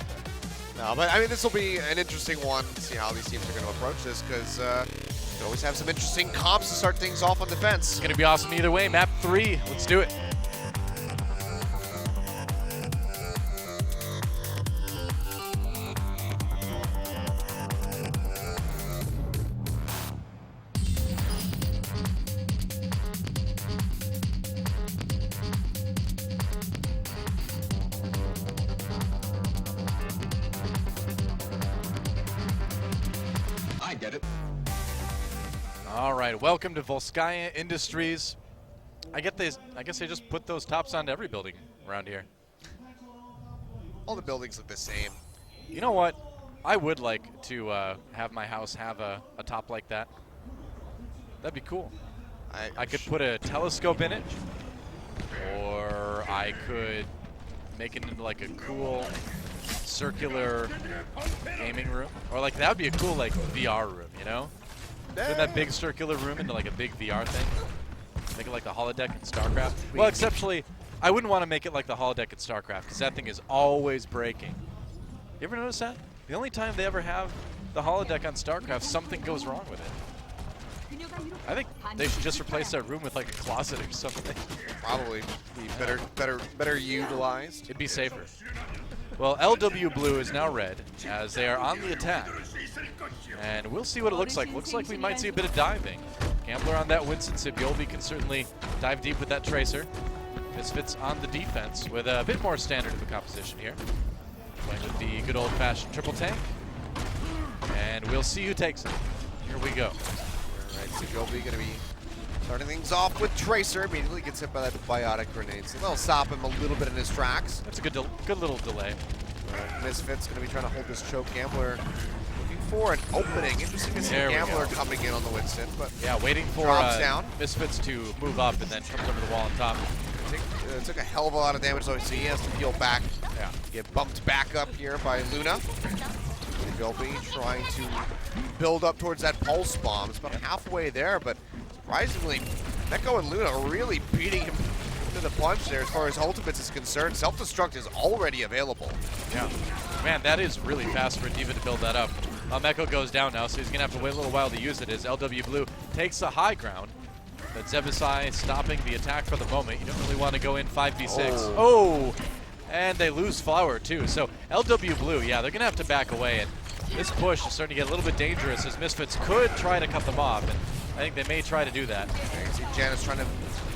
No, but I mean, this will be an interesting one to see how these teams are going to approach this, because you always have some interesting comps to start things off on defense. It's going to be awesome either way. Map 3, let's do it. All right, welcome to Volskaya Industries. I guess they just put those tops onto every building around here. All the buildings look the same. You know what? I would like to have my house have a top like that. That'd be cool. I could put a telescope in it, or I could make it into like a cool circular gaming room, or like that would be a cool like VR room, you know? Put that big circular room into like a big VR thing. Make it like the holodeck in StarCraft. Well, exceptually, I wouldn't want to make it like the holodeck in StarCraft because that thing is always breaking. You ever notice that? The only time they ever have the holodeck on StarCraft, something goes wrong with it. I think they should just replace that room with like a closet or something. Probably be better utilized. It'd be safer. Well, LW Blue is now red as they are on the attack. And we'll see what it looks like. Looks like we might see a bit of diving. Gambler on that Winston Sibyobi can certainly dive deep with that Tracer. Misfits on the defense with a bit more standard of a composition here. Playing with the good old-fashioned triple tank. And we'll see who takes it. Here we go. All right, Sibyobi going to be starting things off with Tracer. Immediately gets hit by that biotic grenade. So they'll stop him a little bit in his tracks. That's a good little delay. Misfits going to be trying to hold this choke. Gambler looking for an opening. Interesting to see Gambler coming in on the Winston. But yeah, waiting for Misfits to move up and then comes over the wall on top. Took a hell of a lot of damage, though, so he has to peel back. Yeah. Get bumped back up here by Luna. Sibyobi trying to build up towards that pulse bomb. It's about halfway there, but surprisingly, Neko and Luna are really beating him to the punch there as far as ultimates is concerned. Self-destruct is already available. Yeah. Man, that is really fast for D.Va to build that up. Meko goes down now, so he's going to have to wait a little while to use it as LW Blue takes the high ground. But Zebasai stopping the attack for the moment. You don't really want to go in 5v6. Oh! And they lose Flower, too. So LW Blue, yeah, they're going to have to back away. And this push is starting to get a little bit dangerous as Misfits could try to cut them off. And I think they may try to do that. You see Janus trying to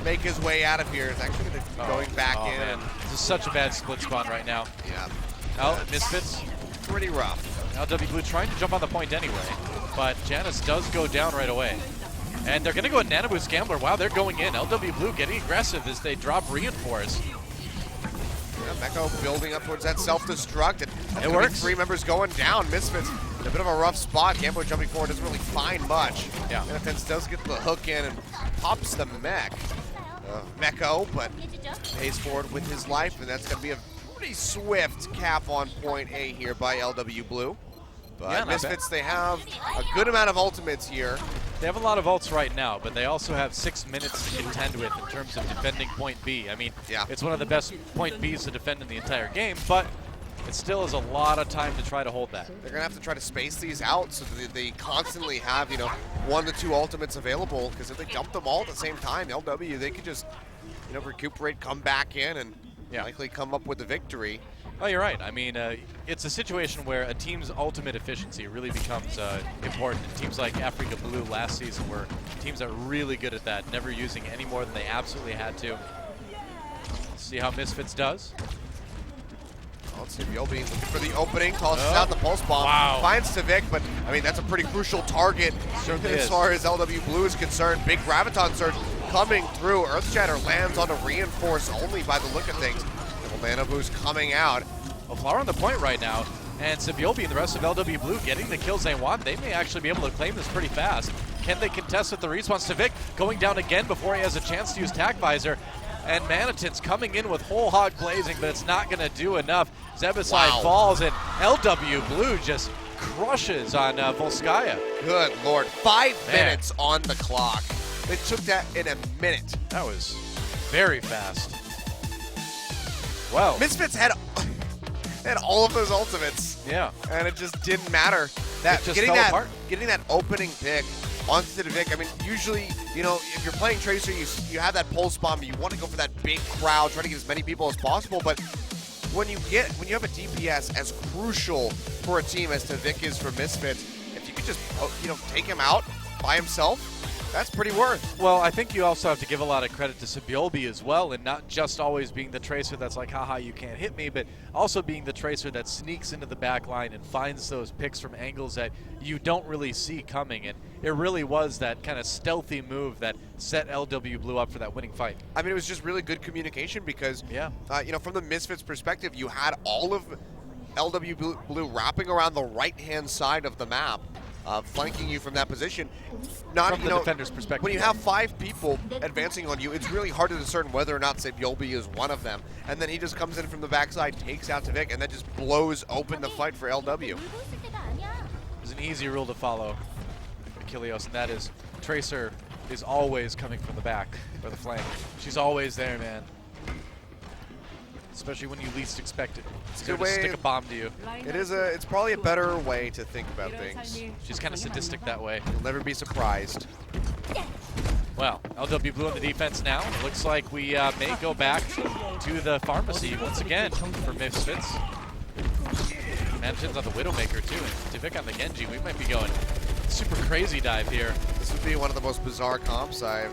make his way out of here. It's actually going back in. Man. This is such a bad split spawn right now. Yeah. Misfits. Pretty rough. LW Blue trying to jump on the point anyway. But Janus does go down right away. And they're going to go with Nanoboost Gambler. Wow, they're going in. LW Blue getting aggressive as they drop Reinforce. Yeah, Meko building up towards that self-destruct. And it works. 3 members going down. Misfits In a bit of a rough spot. Gambo jumping forward doesn't really find much. Yeah. Benefits does get the hook in and pops the mech. Mecco, but pays forward with his life, and that's going to be a pretty swift cap on point A here by LW Blue. But Yeah, Misfits, they have a good amount of ultimates here. They have a lot of ults right now, but they also have 6 minutes to contend with in terms of defending point B. I mean, Yeah. it's one of the best point Bs to defend in the entire game, but it still is a lot of time to try to hold that. They're going to have to try to space these out so that they constantly have, 1 to 2 ultimates available, because if they dump them all at the same time, LW, they could just, recuperate, come back in, and likely come up with the victory. Oh, you're right. I mean, it's a situation where a team's ultimate efficiency really becomes important. And teams like Africa Blue last season were teams that were really good at that, never using any more than they absolutely had to. Let's see how Misfits does. Let's see, Yobi looking for the opening, tosses out the pulse bomb, finds Civic, but I mean, that's a pretty crucial target as far as LW Blue is concerned. Big Graviton Surge coming through. Earthshatter lands on a reinforce only by the look of things. Mana boost coming out. Well, Flower on the point right now, and Sibiobi and the rest of LW Blue getting the kills they want. They may actually be able to claim this pretty fast. Can they contest with the respawn? Civic going down again before he has a chance to use Tac Visor. And Manatin's coming in with whole hog blazing, but it's not going to do enough. Zebaside falls, and LW Blue just crushes on Volskaya. Good Lord. 5 minutes on the clock. They took that in a minute. That was very fast. Wow. Misfits had all of those ultimates. Yeah. And it just didn't matter. It just fell apart. Getting that opening pick onto the Vic. I mean, usually, if you're playing Tracer, you have that pulse bomb, you want to go for that big crowd, try to get as many people as possible, but when you have a DPS as crucial for a team as Vic is for Misfits, if you could just, take him out by himself, that's pretty worth. Well, I think you also have to give a lot of credit to Sibiolbi as well, and not just always being the Tracer that's like, haha, you can't hit me, but also being the Tracer that sneaks into the back line and finds those picks from angles that you don't really see coming. And it really was that kind of stealthy move that set LW Blue up for that winning fight. I mean, it was just really good communication because, from the Misfits perspective, you had all of LW Blue wrapping around the right-hand side of the map. Flanking you from that position. From the defender's perspective. When you have 5 people advancing on you, it's really hard to discern whether or not Sabiolbi is one of them. And then he just comes in from the backside, takes out Tavik, and that just blows open the fight for LW. There's an easy rule to follow, Achilleos, and that is Tracer is always coming from the back or the flank. She's always there, man. Especially when you least expect it. It's going to stick a bomb to you. It's probably a better way to think about things. She's kind of sadistic that way. You'll never be surprised. Well, LW Blue on the defense now. It looks like we may go back to the pharmacy once again for Misfits. Manatin's on the Widowmaker too, and Tavik on the Genji. We might be going super crazy dive here. This would be one of the most bizarre comps I've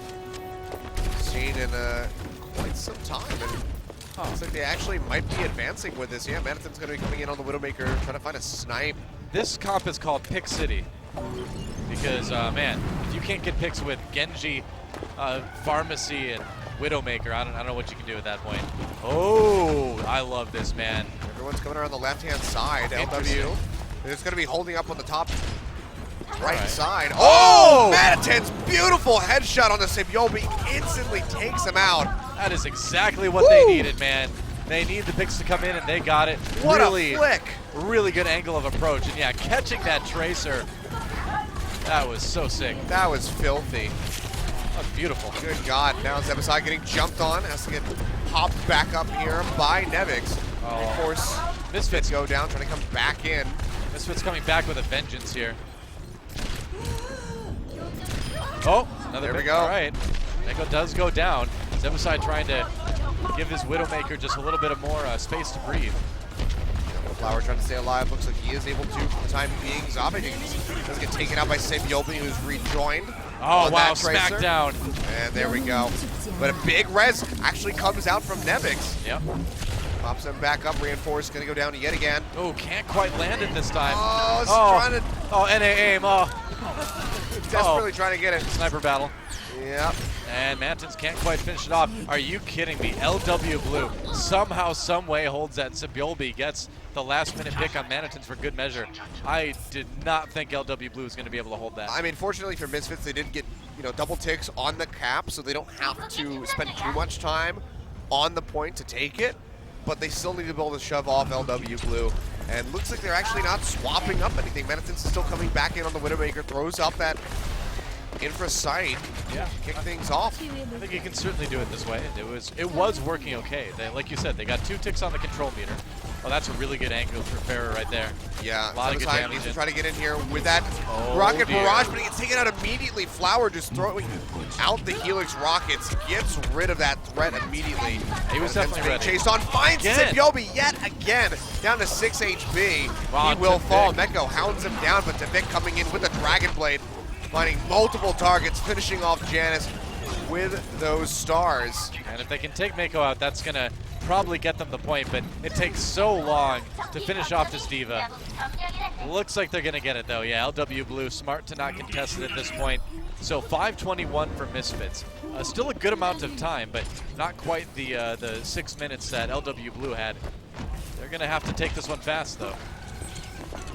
seen in quite some time. Looks like they actually might be advancing with this. Yeah, Manatin's going to be coming in on the Widowmaker, trying to find a snipe. This comp is called Pick City. Because, man, if you can't get picks with Genji, Pharmacy, and Widowmaker, I don't know what you can do at that point. Oh, I love this, man. Everyone's coming around the left-hand side. LW is going to be holding up on the top right side. Oh! Manatin's beautiful headshot on the Sabiobi instantly takes him out. That is exactly what they needed, man. They need the picks to come in, and they got it. What a flick. Really good angle of approach. And, yeah, catching that Tracer, that was so sick. That was filthy. That was beautiful. Good God. Now Zebasai getting jumped on. Has to get popped back up here by Nevix. Of course, Misfits go down, trying to come back in. Misfits coming back with a vengeance here. Oh, another there we go. All right. Echo does go down. Zebasai trying to give his Widowmaker just a little bit of more space to breathe. Flower trying to stay alive. Looks like he is able to for the time being. Zombie does get taken out by Sabiobi, who's rejoined. Oh, wow, smackdown. And there we go. But a big res actually comes out from Nevix. Yep. Pops him back up, reinforced, gonna go down yet again. Oh, can't quite land it this time. Oh, trying to... Oh, NA aim, Desperately trying to get it. Sniper battle. Yep. And Mantins can't quite finish it off. Are you kidding me? LW Blue somehow, some way holds that. Sibyolbi gets the last-minute pick on Mantins for good measure. I did not think LW Blue was going to be able to hold that. I mean, fortunately for Misfits, they did get double ticks on the cap, so they don't have to spend too much time on the point to take it. But they still need to be able to shove off LW Blue. And looks like they're actually not swapping up anything. Mantins is still coming back in on the Widowmaker, throws up that infra sight, yeah, kick things off. I think you can certainly do it this way. It was working okay. Like you said, they got 2 ticks on the control meter. Oh, that's a really good angle for Farah right there. Yeah, a lot of good damage. Needs to try to get in here with that Oh, rocket dear. barrage, but he gets taken out immediately. Flower just throwing out the Helix rockets, gets rid of that threat immediately. He was And definitely ready. Chased on, finds Again. Sibyolbi yet again, down to 6 HP. Wow, He will Tavik. fall. Meko hounds him down, but Tavik coming in with a Dragon Blade, finding multiple targets, finishing off Janice with those stars. And if they can take Mako out, that's going to probably get them the point, but it takes so long to finish off this Diva. Looks like they're going to get it, though. Yeah, LW Blue, smart to not contest it at this point. So 5:21 for Misfits. Still a good amount of time, but not quite the 6 minutes that LW Blue had. They're going to have to take this one fast, though.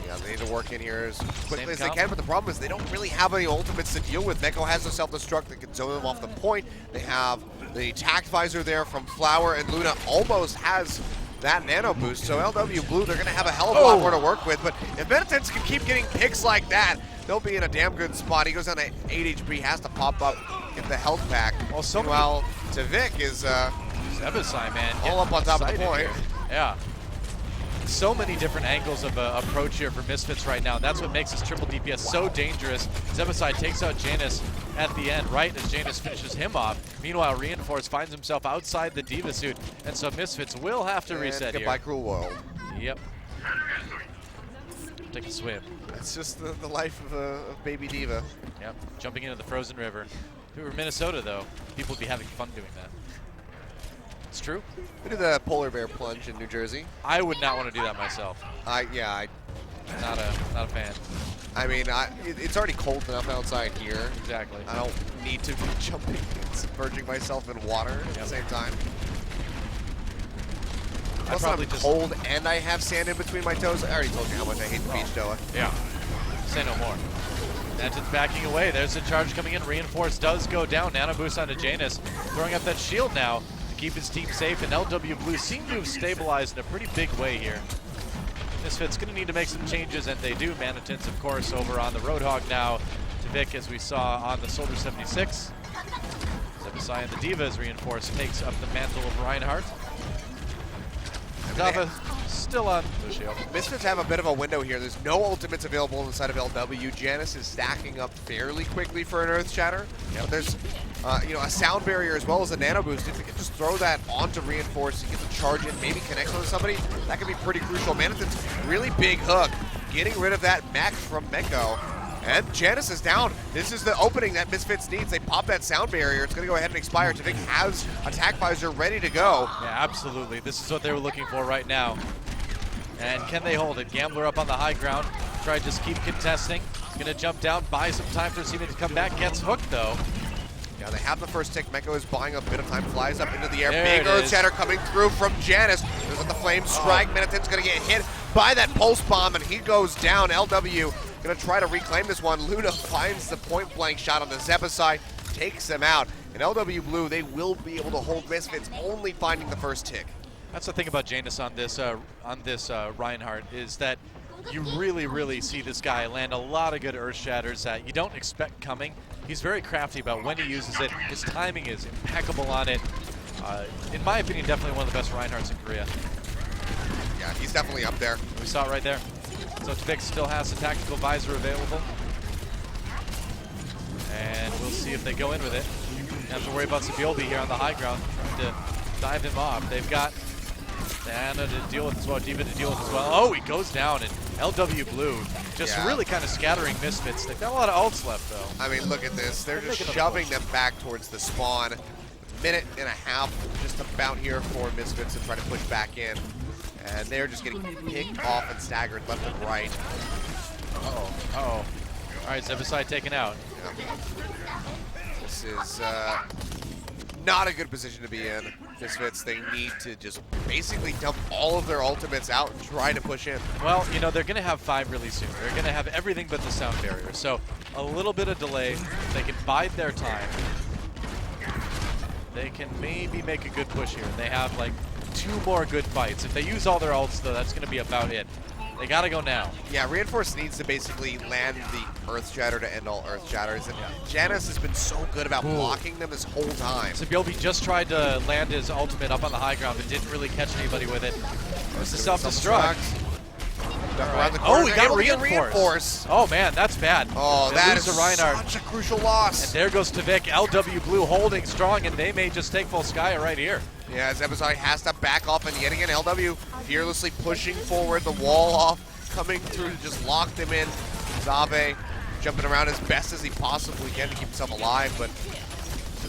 Yeah, they need to work in here as quickly Same as they comp. can, but the problem is they don't really have any ultimates to deal with. Meko has a self-destruct that can zone them off the point. They have the tact visor there from Flower, and Luna almost has that nano boost. So LW Blue, they're going to have a hell of a lot more to work with, but if Benetons can keep getting picks like that, they'll be in a damn good spot. He goes down to 8 HP, has to pop up, get the health back. Well, so Meanwhile, Tavik is Zebasai, man, all up on top of the excited point. here. Yeah. So many different angles of approach here for Misfits right now. That's what makes this triple DPS so dangerous. Zebasai takes out Janus at the end, right as Janus finishes him off. Meanwhile, Reinforce finds himself outside the Diva suit, and so Misfits will have to reset Goodbye, here. Cruel World. Yep. Take a swim. It's just the life of Baby Diva. Yep. Jumping into the frozen river. If it were Minnesota, though, people would be having fun doing that. It's true. We did the polar bear plunge in New Jersey. I would not want to do that myself. Yeah, Not a fan. I mean, it's already cold enough outside here. Exactly. I don't need to be jumping and submerging myself in water at the same time. I'd Plus probably I'm just cold and I have sand in between my toes. I already told you how much I hate the beach, Doa. Yeah. Say no more. Nanton's backing away. There's a charge coming in. Reinforce does go down. Nano boost onto Janus. Throwing up that shield now to keep his team safe. And LW Blue seem to have stabilized in a pretty big way here. Misfits going to need to make some changes, and they do. Manitons, of course, over on the Roadhog now. Tavik, as we saw on the Soldier 76. Zebasai and the Divas Reinforce takes up the mantle of Reinhardt. Dava still on Lucio. Misfits have a bit of a window here. There's no ultimates available on the side of LW. Janus is stacking up fairly quickly for an Earth Shatter. But there's a sound barrier as well as a nano boost. If they can just throw that onto Reinforce and get the charge in, maybe connect on somebody, that could be pretty crucial. Manaton's really big hook, getting rid of that mech from Meko. And Janus is down. This is the opening that Misfits needs. They pop that sound barrier. It's going to go ahead and expire. Tavik has attack visor ready to go. Yeah, absolutely. This is what they were looking for right now. And can they hold it? Gambler up on the high ground. Try to just keep contesting. Going to jump down, buy some time for Seaman to come back. Gets hooked, though. Yeah, they have the first tick. Meko is buying a bit of time, flies up into the air. There Big it Earth is. Shatter coming through from Janus. There's the flame strike. Manaton's going to get hit by that pulse bomb, and he goes down. LW going to try to reclaim this one. Luna finds the point blank shot on the Zebasai, takes him out. And LW Blue, they will be able to hold Misfits, only finding the first tick. That's the thing about Janus on this Reinhardt is that you really, really see this guy land a lot of good Earth Shatters that you don't expect coming. He's very crafty about when he uses it. His timing is impeccable on it. In my opinion, definitely one of the best Reinhardts in Korea. Yeah, he's definitely up there. We saw it right there. So Tavik still has a tactical visor available. And we'll see if they go in with it. Don't have to worry about Sibyolbi here on the high ground, trying to dive him off. They've got Anna to deal with as well, Diva to deal with as well. Oh, he goes down, and LW Blue just really kind of scattering Misfits. They've got a lot of ults left, though. I mean, look at this. They're just shoving them back towards the spawn. Minute and a half just about here for Misfits to try to push back in. And they're just getting picked off and staggered left and right. Uh-oh. Uh-oh. All right, Zebasai taken out. Yeah. We'll This is not a good position to be in. Misfits, they need to just basically dump all of their ultimates out and try to push in. Well, you know, they're going to have 5 really soon. They're going to have everything but the sound barrier. So a little bit of delay. They can bide their time. They can maybe make a good push here. They have like 2 more good fights. If they use all their ults, though, that's going to be about it. They got to go now. Yeah, Reinforce needs to basically land the Earth Shatter to end all Earth Shatters. And Janus has been so good about blocking them this whole time. Sabiobi just tried to land his ultimate up on the high ground, but didn't really catch anybody with it. It's a self-destruct. Right. Oh, he got reinforced. Oh, man, that's bad. Oh, they that lose is to Reinhardt. such a crucial loss. And there goes Tvik. LW Blue holding strong, and they may just take Volskaya right here. Yeah, as Ebazai has to back off, and yet again, LW fearlessly pushing forward, the wall off, coming through to just lock them in. Zabe jumping around as best as he possibly can to keep himself alive, but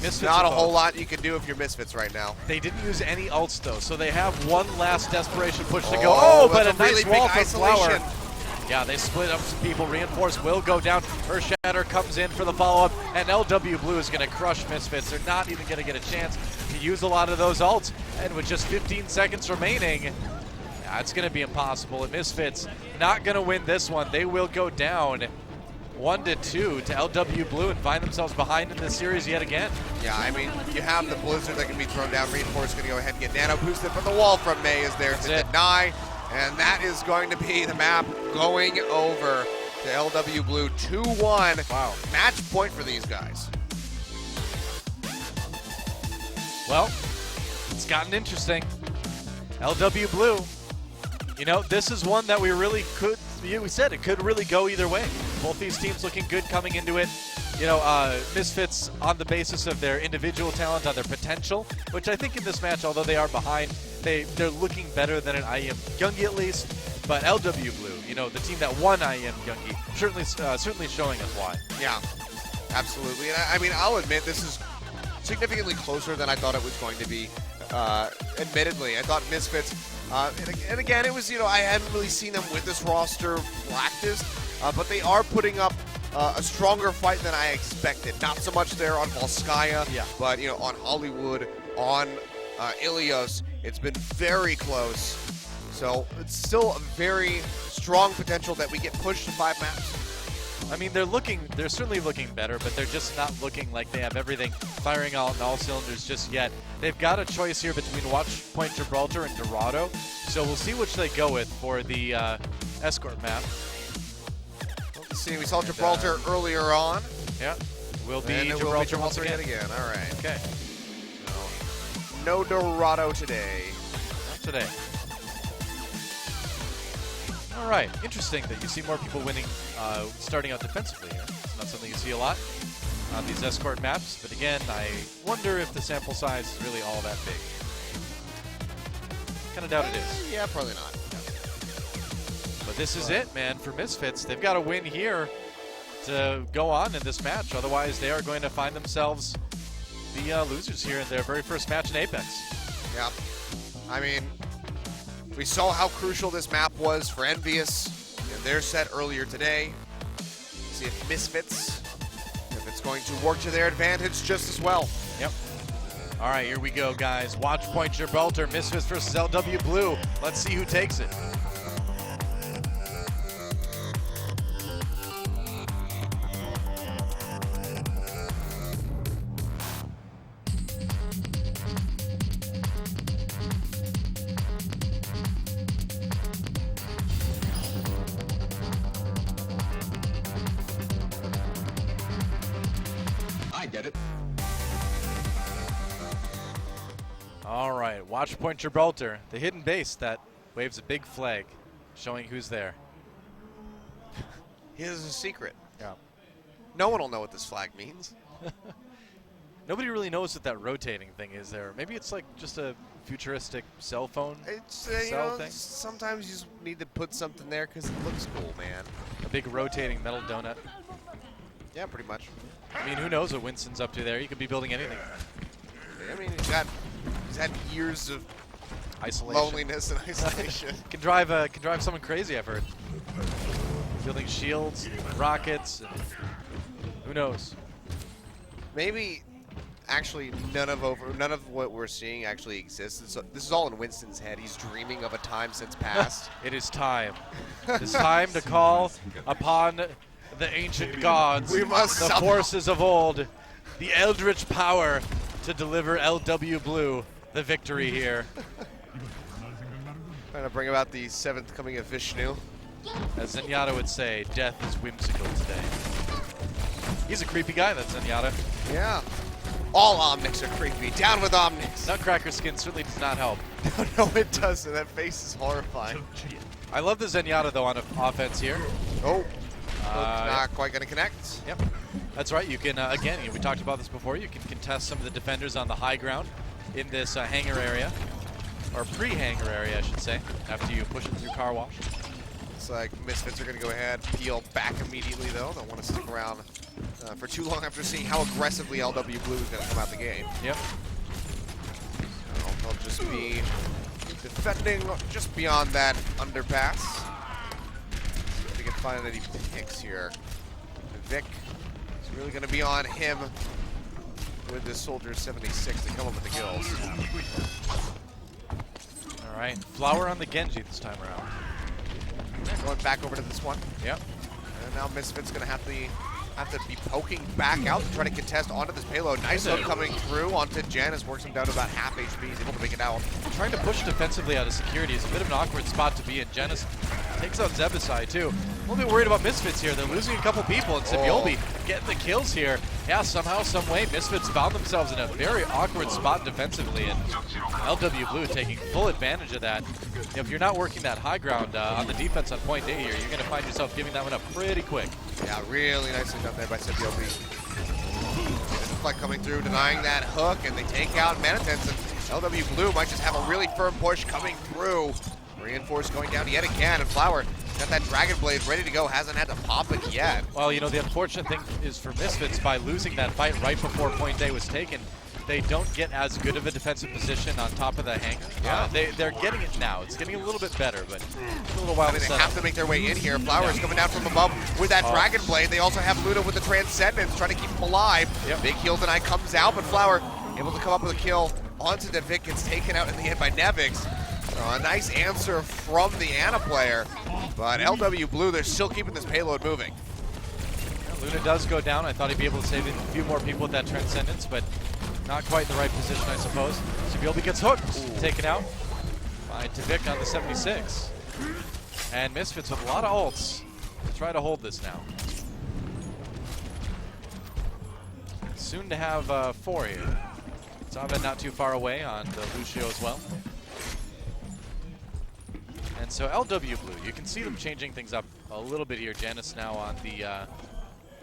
there's not a whole lot you can do if you're Misfits right now. They didn't use any ults, though, so they have one last desperation push to go. Oh, But a really nice wall big from Flower. isolation. Yeah, they split up some people. Reinforce will go down. Earth Shatter comes in for the follow-up, and LW Blue is going to crush Misfits. They're not even going to get a chance to use a lot of those ults. And with just 15 seconds remaining, yeah, it's going to be impossible. And Misfits not going to win this one. They will go down 1-2 to LW Blue and find themselves behind in this series yet again. Yeah, I mean, you have the Blizzard that can be thrown down. Reinforce going to go ahead and get nano boosted, but the wall from May is there to deny. And that is going to be the map going over to LW Blue 2-1. Wow. Match point for these guys. Well, it's gotten interesting. LW Blue, you know, this is one that we really could, we said it could really go either way. Both these teams looking good coming into it. You know, Misfits on the basis of their individual talent, on their potential, which I think in this match, although they are behind, they're looking better than an IEM Gyeonggi at least. But LW Blue, you know, the team that won IEM Gyeonggi, certainly showing us why. Yeah, absolutely. And I mean, I'll admit this is significantly closer than I thought it was going to be. Admittedly, I thought Misfits, and again, it was, you know, I hadn't really seen them with this roster practiced, but they are putting up a stronger fight than I expected. Not so much there on Volskaya, but, you know, on Hollywood, on Ilios, it's been very close. So it's still a very strong potential that we get pushed to 5 maps. I mean, they're certainly looking better, but they're just not looking like they have everything firing on all cylinders just yet. They've got a choice here between Watch Point Gibraltar and Dorado, so we'll see which they go with for the escort map. Let's see, we saw Gibraltar earlier on. Yeah, will be And Gibraltar once yet again. again. All right. Okay. So, no Dorado today. Not today. All right, interesting that you see more people winning, starting out defensively here. It's not something you see a lot on these escort maps, but again, I wonder if the sample size is really all that big. Kind of doubt it is. Yeah, probably not. But this is it, man, for Misfits. They've got to win here to go on in this match. Otherwise, they are going to find themselves the losers here in their very first match in Apex. Yeah. I mean, we saw how crucial this map was for Envious in their set earlier today. See if Misfits, if it's going to work to their advantage just as well. Yep. All right, here we go, guys. Watch Point Gibraltar, Misfits versus LW Blue. Let's see who takes it. All right, Watch Point Gibraltar, the hidden base that waves a big flag showing who's there. Here's a secret. Yeah. No one will know what this flag means. Nobody really knows what that rotating thing is there. Maybe it's like just a futuristic cell phone It's, cell thing. sometimes you just need to put something there because it looks cool, man. A big rotating metal donut. Yeah, pretty much. I mean, who knows what Winston's up to there? He could be building anything. I mean, he's had years of Isolation. loneliness and isolation. Can drive someone crazy, I've heard. Building shields, and rockets, and who knows? maybe actually none of what we're seeing actually exists. So this is all in Winston's head. He's dreaming of a time since past. It is time. It is time to call upon the ancient gods, We must the summon- forces of old, the eldritch power to deliver LW Blue the victory here. Trying to bring about the 7th coming of Vishnu. As Zenyatta would say, death is whimsical today. He's a creepy guy, that Zenyatta. Yeah. All Omnics are creepy. Down with Omnics. Nutcracker skin certainly does not help. No, it doesn't. That face is horrifying. I love the Zenyatta, though, on offense here. Oh. Not quite going to connect. Yep. That's right. You can, again, we talked about this before, you can contest some of the defenders on the high ground in this hangar area, or pre-hangar area, I should say, after you push it through car wash. Looks like Misfits are going to go ahead, peel back immediately, though. Don't want to stick around for too long after seeing how aggressively LW Blue is going to come out the game. Yep. They'll just be defending just beyond that underpass. See if we can find any picks here. Vic is really going to be on him with the Soldier 76 to come up with the kills. All right. Flower on the Genji this time around. Going back over to this one. Yep. And now Misfits going to have to be poking back out to try to contest onto this payload. Nice hook coming through onto Janus, works him down to about half HP. He's able to make it out. Trying to push defensively out of security is a bit of an awkward spot to be in. Janus takes out Zebasai too. A little bit worried about Misfits here. They're losing a couple people, and Sibyobi getting the kills here. Yeah, somehow, some way, Misfits found themselves in a very awkward spot defensively, and LW Blue taking full advantage of that. If you're not working that high ground on the defense on point A here, you're going to find yourself giving that one up pretty quick. Yeah, really nicely done there by Sibyobi. Like coming through, denying that hook, and they take out Manitens, and LW Blue might just have a really firm push coming through. Reinforce going down yet again, and Flower got that Dragon Blade ready to go, hasn't had to pop it yet. Well, you know, the unfortunate thing is for Misfits, by losing that fight right before point A was taken, they don't get as good of a defensive position on top of the hangar. Yeah. They're getting it now. It's getting a little bit better, but a little while I mean, to they set have up. to make their way in here. Flower is coming down from above with that Dragon Blade. They also have Luna with the Transcendence, trying to keep him alive. Yep. Big heal tonight comes out, but Flower able to come up with a kill onto the Vic, gets taken out in the end by Nevix. A nice answer from the Ana player, but LW Blue, they're still keeping this payload moving. Yeah, Luna does go down. I thought he'd be able to save a few more people with that Transcendence, but not quite in the right position, I suppose. Sibyobi gets hooked, taken out by Tavik on the 76. And Misfits with a lot of ults to try to hold this now. Soon to have 4 here. Zaved not too far away on the Lucio as well. And so LW Blue, you can see them changing things up a little bit here. Janus now on the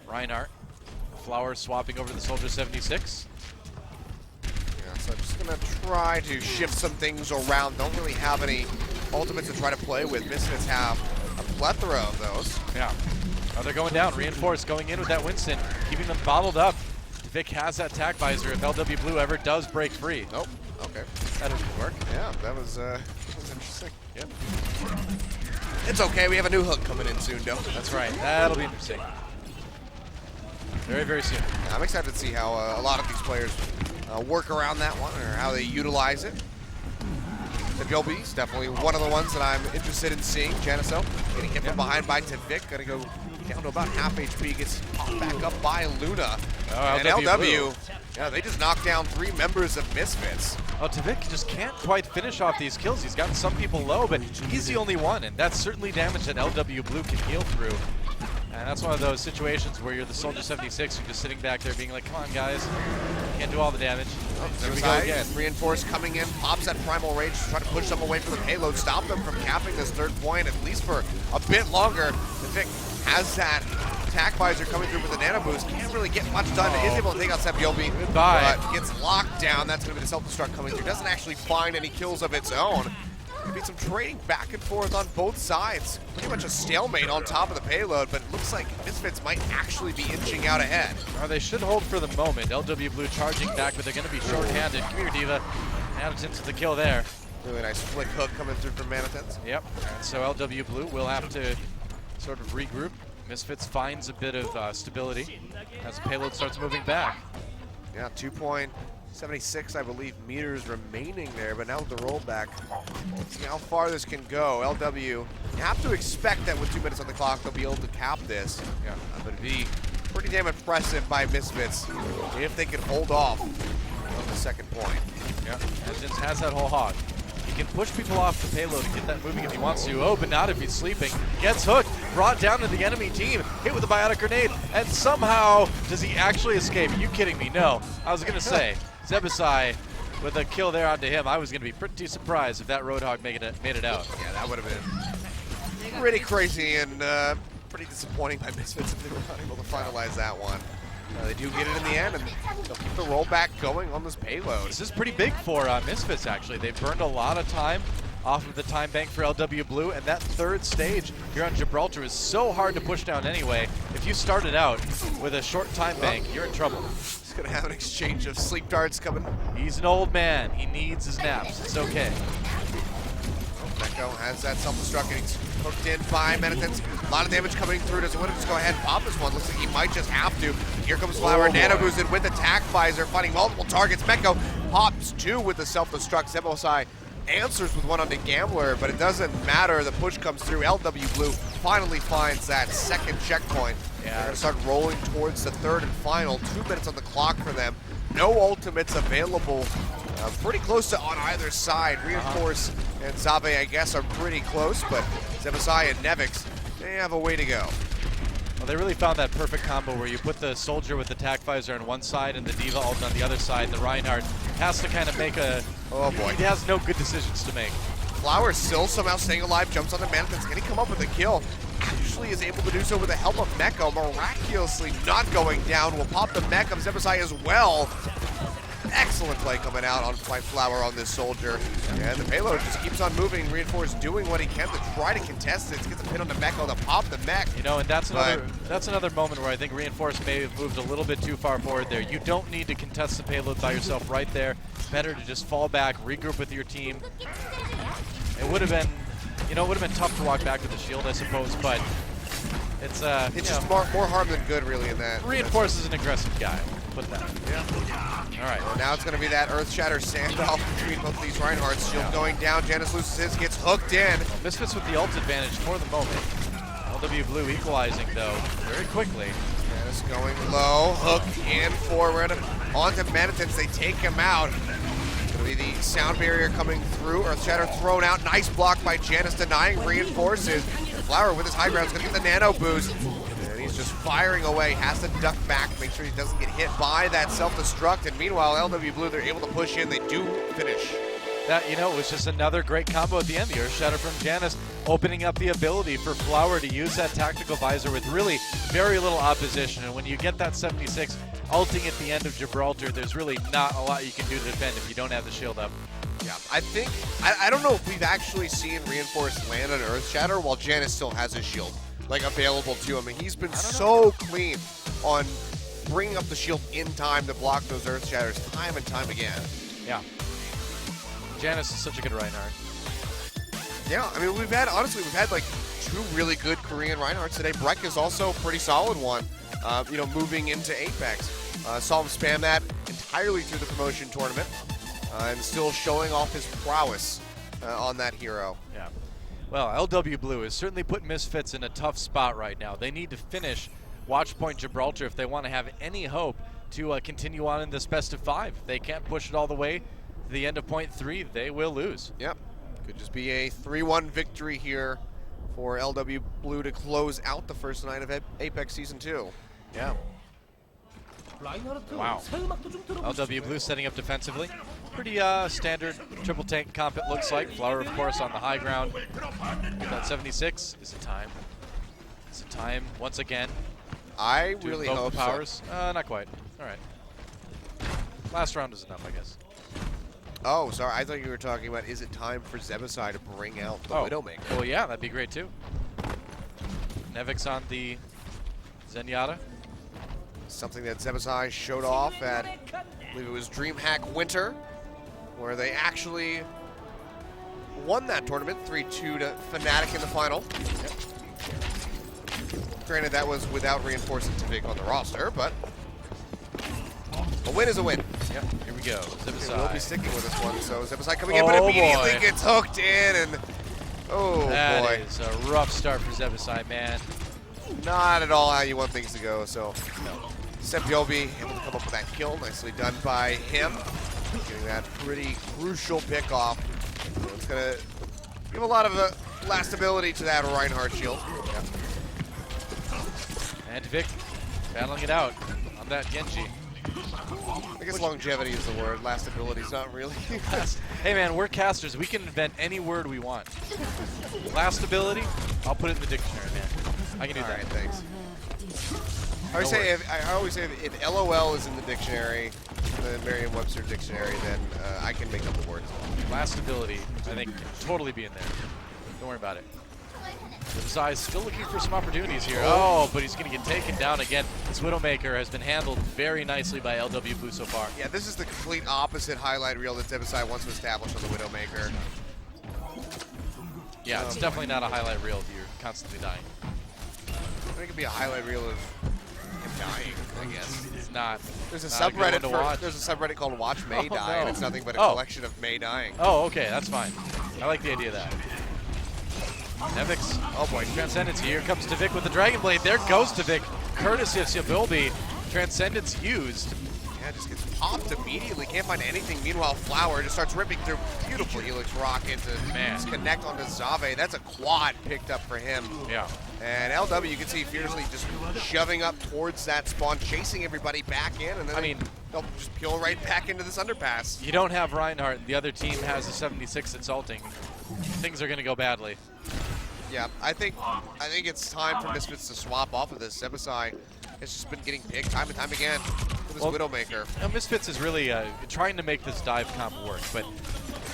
Reinhardt. Flower swapping over the Soldier 76. Yeah, so I'm just gonna try to shift some things around. Don't really have any ultimates to try to play with. Misfits have a plethora of those. Yeah. Oh, they're going down. Reinforced going in with that Winston, keeping them bottled up. Vic has that tac visor if LW Blue ever does break free. Nope. Okay. That doesn't work. Yeah, that was interesting. Yep. It's okay. We have a new hook coming in soon, though. That's right. That'll be interesting. Very, very soon. Yeah, I'm excited to see how a lot of these players work around that one or how they utilize it. Sibyobi is definitely one of the ones that I'm interested in seeing. Janiso getting hit from behind by Tavik. Gonna go down to about half HP. Gets popped back up by Luna. Oh, and LW LW, yeah, they just knocked down 3 members of Misfits. Oh, Tavik just can't quite finish off these kills. He's gotten some people low, but he's the only one, and that's certainly damage that LW Blue can heal through. And that's one of those situations where you're the Soldier 76, you're just sitting back there being like, come on, guys. Can't do all the damage. Oh, There we go again. Reinforce coming in, pops that Primal Rage to try to push them away from the payload, stop them from capping this 3rd point, at least for a bit longer. Tavik has that attack visor coming through with the nano boost. Can't really get much done. Is able to take out Sibyobi. Goodbye. But gets locked down. That's going to be the self-destruct coming through. Doesn't actually find any kills of its own. Could be some trading back and forth on both sides. Pretty much a stalemate on top of the payload, but it looks like Misfits might actually be inching out ahead. They should hold for the moment. LW Blue charging back, but they're going to be short-handed. Come here, Diva. Manitens with the kill there. Really nice flick hook coming through from Manitens. Yep. And so LW Blue will have to sort of regroup. Misfits finds a bit of stability as the payload starts moving back. Yeah, 2.76, I believe, meters remaining there, but now with the rollback, let's see how far this can go. LW, you have to expect that with 2 minutes on the clock, they'll be able to cap this. Yeah. But it'd be pretty damn impressive by Misfits if they could hold off on the second point. Yeah, Engines has that whole hog. He can push people off the payload and get that moving if he wants to. Oh, but not if he's sleeping. Gets hooked, brought down to the enemy team, hit with a biotic grenade, and somehow does he actually escape? Are you kidding me? No. I was going to say, Zebasai with a kill there onto him. I was going to be pretty surprised if that Roadhog made it out. Yeah, that would have been pretty crazy and pretty disappointing by Misfits if they were not able to finalize that one. They do get it in the end, and they'll keep the rollback going on this payload. This is pretty big for Misfits, actually. They've burned a lot of time off of the time bank for LW Blue, and that third stage here on Gibraltar is so hard to push down anyway. If you started out with a short time bank, you're in trouble. He's going to have an exchange of sleep darts coming. He's an old man. He needs his naps. It's okay. Meko has that self-destruct getting hooked in by Menitence. A lot of damage coming through. Does he want to just go ahead and pop this one? Looks like he might just have to. Here comes Flower. Nano boosted with attack visor, finding multiple targets. Meko pops two with the self-destruct. Zebosai answers with one on the Gambler, but it doesn't matter. The push comes through. LW Blue finally finds that second checkpoint. Yeah. They're going to start rolling towards the third and final. 2 minutes on the clock for them. No ultimates available. Pretty close to on either side. Reinforce and Zabe, I guess, are pretty close, but Zebasai and Nevix, they have a way to go. Well, they really found that perfect combo where you put the soldier with the attack visor on one side and the Diva ult on the other side. And the Reinhardt has to kind of make a... Oh boy. He has no good decisions to make. Flower still somehow staying alive, jumps on the Manifest. Can he come up with a kill? Actually is able to do so with the help of Meko. Miraculously not going down. Will pop the mech of Zebasai as well. Excellent play coming out on by Flower on this soldier. And the payload just keeps on moving. Reinforce doing what he can to try to contest it. Gets a pin on the Meko to pop the mech. You know, and that's another moment where I think Reinforce may have moved a little bit too far forward there. You don't need to contest the payload by yourself right there. Better to just fall back, regroup with your team. It would have been, you know, it would have been tough to walk back with the shield, I suppose, but it's just more harm than good, really, in that. Reinforce is an aggressive guy. Put that. Yeah. All right. Well, now it's going to be that Earth Shatter standoff between both of these Reinhardts. Shield going down. Janus loses his, gets hooked in. Misfits with the ult advantage for the moment. LW Blue equalizing, though, very quickly. Janus going low, hooked in forward. Onto Menitence, they take him out. It'll be the sound barrier coming through. Earth Shatter thrown out. Nice block by Janus, denying Reinforces. Flower with his high ground is going to get the nano boost. He's just firing away, has to duck back, make sure he doesn't get hit by that self-destruct. And meanwhile, LW Blue, they're able to push in. They do finish. That, you know, was just another great combo at the end. The Earth Shatter from Janus, opening up the ability for Flower to use that tactical visor with really very little opposition. And when you get that 76 ulting at the end of Gibraltar, there's really not a lot you can do to defend if you don't have the shield up. Yeah, I think, I don't know if we've actually seen Reinforce land an Earth Shatter while Janus still has his shield, like, available to him. And he's been so clean on bringing up the shield in time to block those Earth Shatters time and time again. Yeah. Janus is such a good Reinhardt. Yeah, I mean, we've had like two really good Korean Reinhardts today. Breck is also a pretty solid one, you know, moving into Apex. Saw him spam that entirely through the promotion tournament and still showing off his prowess on that hero. Yeah. Well, LW Blue has certainly put Misfits in a tough spot right now. They need to finish Watchpoint Gibraltar if they want to have any hope to continue on in this best of 5. If they can't push it all the way to the end of point 3, they will lose. Yep. Could just be a 3-1 victory here for LW Blue to close out the first night of Apex Season 2. Yeah. Wow. LW Blue setting up defensively. Pretty standard triple tank comp, it looks like. Flower, of course, on the high ground. With that 76. Is it time? Is it time once again? I really hope powers. so. Not quite. All right. Last round is enough, I guess. Oh, sorry. I thought you were talking about, is it time for Zebasai to bring out the Widowmaker? Well, yeah, that'd be great, too. Nevix on the Zenyatta. Something that Zebasai showed off at, I believe it was DreamHack Winter, where they actually won that tournament 3-2 to Fnatic in the final. Yep. Granted, that was without reinforcing Tvig on the roster, but A win is a win. Yep, here we go. We'll be Zebasai. sticking with this one. So Zebasai coming in, but Oh, immediately boy. gets hooked in, and oh That boy, is a rough start for Zebasai, man. not at all how you want things to go. So Sebiobi able to come up with that kill, nicely done by him, getting that pretty crucial pick off. So it's gonna give a lot of lastability to that Reinhardt shield. Yep. And Vic battling it out on that Genji. I guess longevity is the word. Lastability is not really. Hey man, we're casters. We can invent any word we want. Lastability, I'll put it in the dictionary, man. I can do All that. right, thanks. I always say if LOL is in the dictionary, the Merriam-Webster dictionary, then I can make up the words. Lastability, I think, can totally be in there. Don't worry about it. Zai is still looking for some opportunities here. Oh, but he's going to get taken down again. This Widowmaker has been handled very nicely by LW Blue so far. Yeah, this is the complete opposite highlight reel that Zebasai wants to establish on the Widowmaker. Yeah, it's definitely not a highlight reel if you're constantly dying. I think it could be a highlight reel of him dying, I guess. It's not. There's a not good one subreddit to watch. there's a subreddit called Watch May Oh, Die, no. and it's nothing but a Oh. collection of May dying. Oh, okay, that's fine. I like the idea of that. Nevix, Oh boy, Transcendence, here comes Tavik with the Dragon Blade. There goes Tavik, courtesy of Sibilby. Transcendence used. yeah, just gets popped immediately. Can't find anything. Meanwhile, Flower just starts ripping through beautiful Helix Rocket to Man. just connect onto Zave. That's a quad picked up for him. Yeah. And LW, you can see fiercely just shoving up towards that spawn, chasing everybody back in, and then I mean, they'll just peel right back into this underpass. you don't have Reinhardt. The other team has a 76 insulting. Things are going to go badly. Yeah, I think it's time for Misfits to swap off of this. Zebasai has just been getting picked time and time again with this Well, Widowmaker. Now, Misfits is really trying to make this dive comp work, but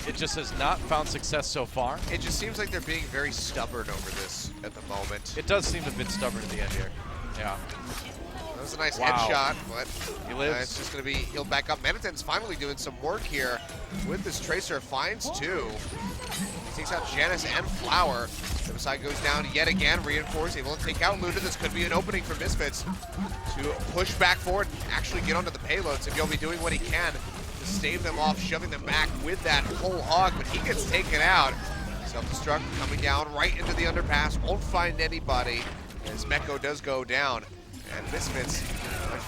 it just has not found success so far. It just seems like they're being very stubborn over this at the moment. It does seem to have been stubborn at the end here. Yeah. That was a nice Wow. headshot, but He lives. it's just going to be healed back up. Menaten's finally doing some work here with this Tracer. Finds two. He takes out Janice and Flower. Zebasai goes down yet again, reinforced, able to take out Luna. This could be an opening for Misfits to push back forward and actually get onto the payloads. If you'll be doing what he can to stave them off, shoving them back with that whole hog, but he gets taken out. Self-destruct coming down right into the underpass, won't find anybody as Meko does go down. And Misfits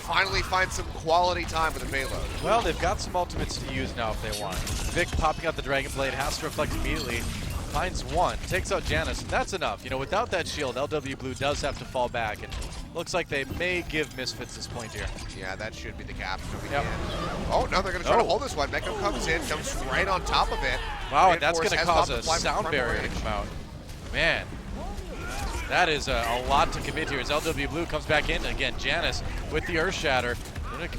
finally find some quality time with the payload. Well, they've got some ultimates to use now if they want. Vic popping out the Dragon Blade, has to reflect immediately, finds one, takes out Janice, and that's enough. You know, without that shield, LW Blue does have to fall back, and looks like they may give Misfits this point here. Yeah, that should be the cap. Yep. Oh, no, they're going to try to Oh. hold this one. Meko comes in, jumps right on top of it. Wow, and that's Reinforce going to has cause popped a the fly from sound primary barrier to range. come out. Man, that is a lot to commit here as LW Blue comes back in. Again, Janice with the Earth Shatter.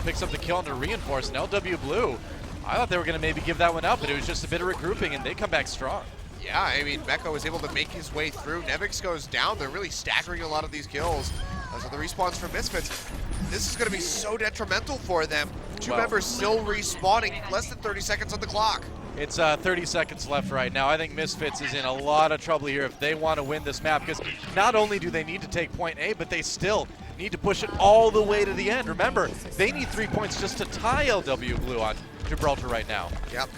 Picks up the kill under Reinforce, and LW Blue, I thought they were going to maybe give that one up, but it was just a bit of regrouping, and they come back strong. Yeah, I mean, Meko was able to make his way through. Nevix goes down. They're really staggering a lot of these kills. So the respawns for Misfits, this is going to be so detrimental for them. Two Well- members still respawning, less than 30 seconds on the clock. It's 30 seconds left right now. I think Misfits is in a lot of trouble here if they want to win this map, because not only do they need to take point A, but they still need to push it all the way to the end. Remember, they need 3 points just to tie LW Blue on Gibraltar right now. Yep.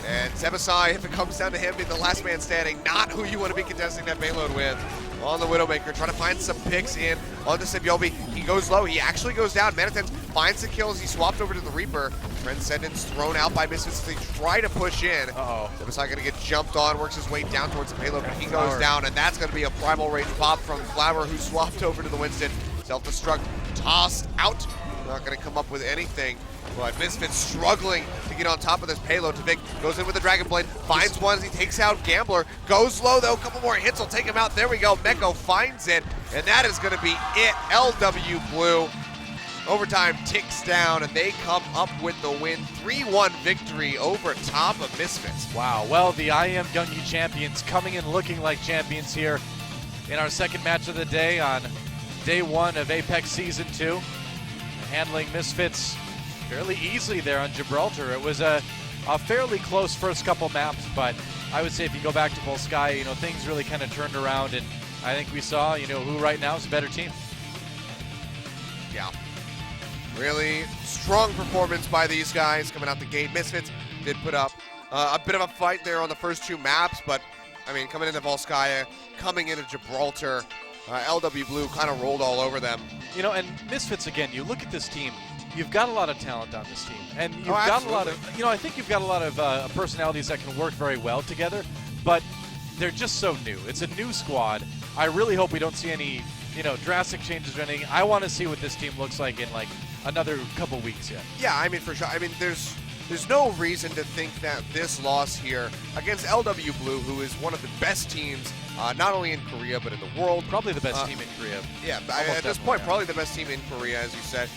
And Zebasai, if it comes down to him being the last man standing, not who you want to be contesting that payload with. On the Widowmaker, trying to find some picks in onto Sebiobi. He goes low. He actually goes down. Manatan finds the kills. He swapped over to the Reaper. Transcendence thrown out by Misfits. They try to push in. Uh-oh. Zebasai going to get jumped on, works his way down towards the payload, but he goes Flower. down, and that's going to be a primal rage pop from Flower, who swapped over to the Winston. Self-destruct, tossed out. Not going to come up with anything. But Misfits struggling to get on top of this payload. Tavik goes in with the Dragon Blade, finds one as he takes out Gambler. Goes low though, a couple more hits will take him out. There we go, Meko finds it, and that is going to be it. LW Blue. Overtime ticks down, and they come up with the win. 3-1 victory over top of Misfits. Wow, well, the I Am Gungi champions coming in looking like champions here in our second match of the day on day one of Apex Season 2. Handling Misfits fairly easily there on Gibraltar. It was a fairly close first couple maps, but I would say if you go back to Full Sky, you know, things really kind of turned around, and I think we saw, you know, who right now is a better team. Yeah. Really strong performance by these guys coming out the gate. Misfits did put up a bit of a fight there on the first 2 maps, but I mean, coming into Volskaya, coming into Gibraltar, LW Blue kind of rolled all over them. You know, and Misfits, again, you look at this team, you've got a lot of talent on this team. And you've got absolutely. a lot of, I think you've got a lot of personalities that can work very well together, but they're just so new. It's a new squad. I really hope we don't see any, drastic changes or anything. I want to see what this team looks like in, like, another couple weeks yet. Yeah, I mean, for sure. I mean, there's no reason to think that this loss here against LW Blue, who is one of the best teams, not only in Korea, but in the world. Probably the best team in Korea. Yeah, Almost at this point, probably the best team in Korea, as you said.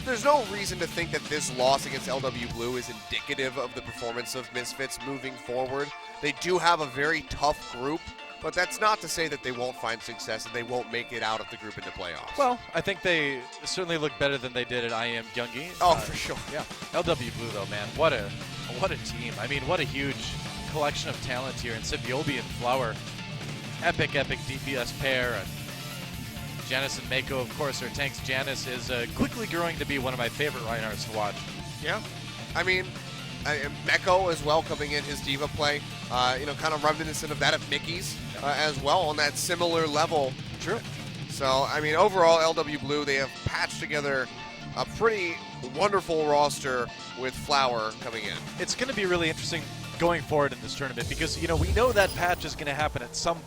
There's no reason to think that this loss against LW Blue is indicative of the performance of Misfits moving forward. They do have a very tough group, but that's not to say that they won't find success and they won't make it out of the group into playoffs. Well, I think they certainly look better than they did at IM Gyeonggi. Oh, for sure. Yeah. LW Blue, though, man, what a team. I mean, what a huge collection of talent here. And Sibyobi and Flower, epic DPS pair. And Janice and Mako, of course, our tanks. Janice is quickly growing to be one of my favorite Reinhardts to watch. Yeah. I mean, Meko as well coming in his diva play, kind of reminiscent of that of Mickey's as well on that similar level. True. So, I mean, overall, LW Blue, they have patched together a pretty wonderful roster with Flower coming in. It's going to be really interesting going forward in this tournament because, we know that patch is going to happen at some point.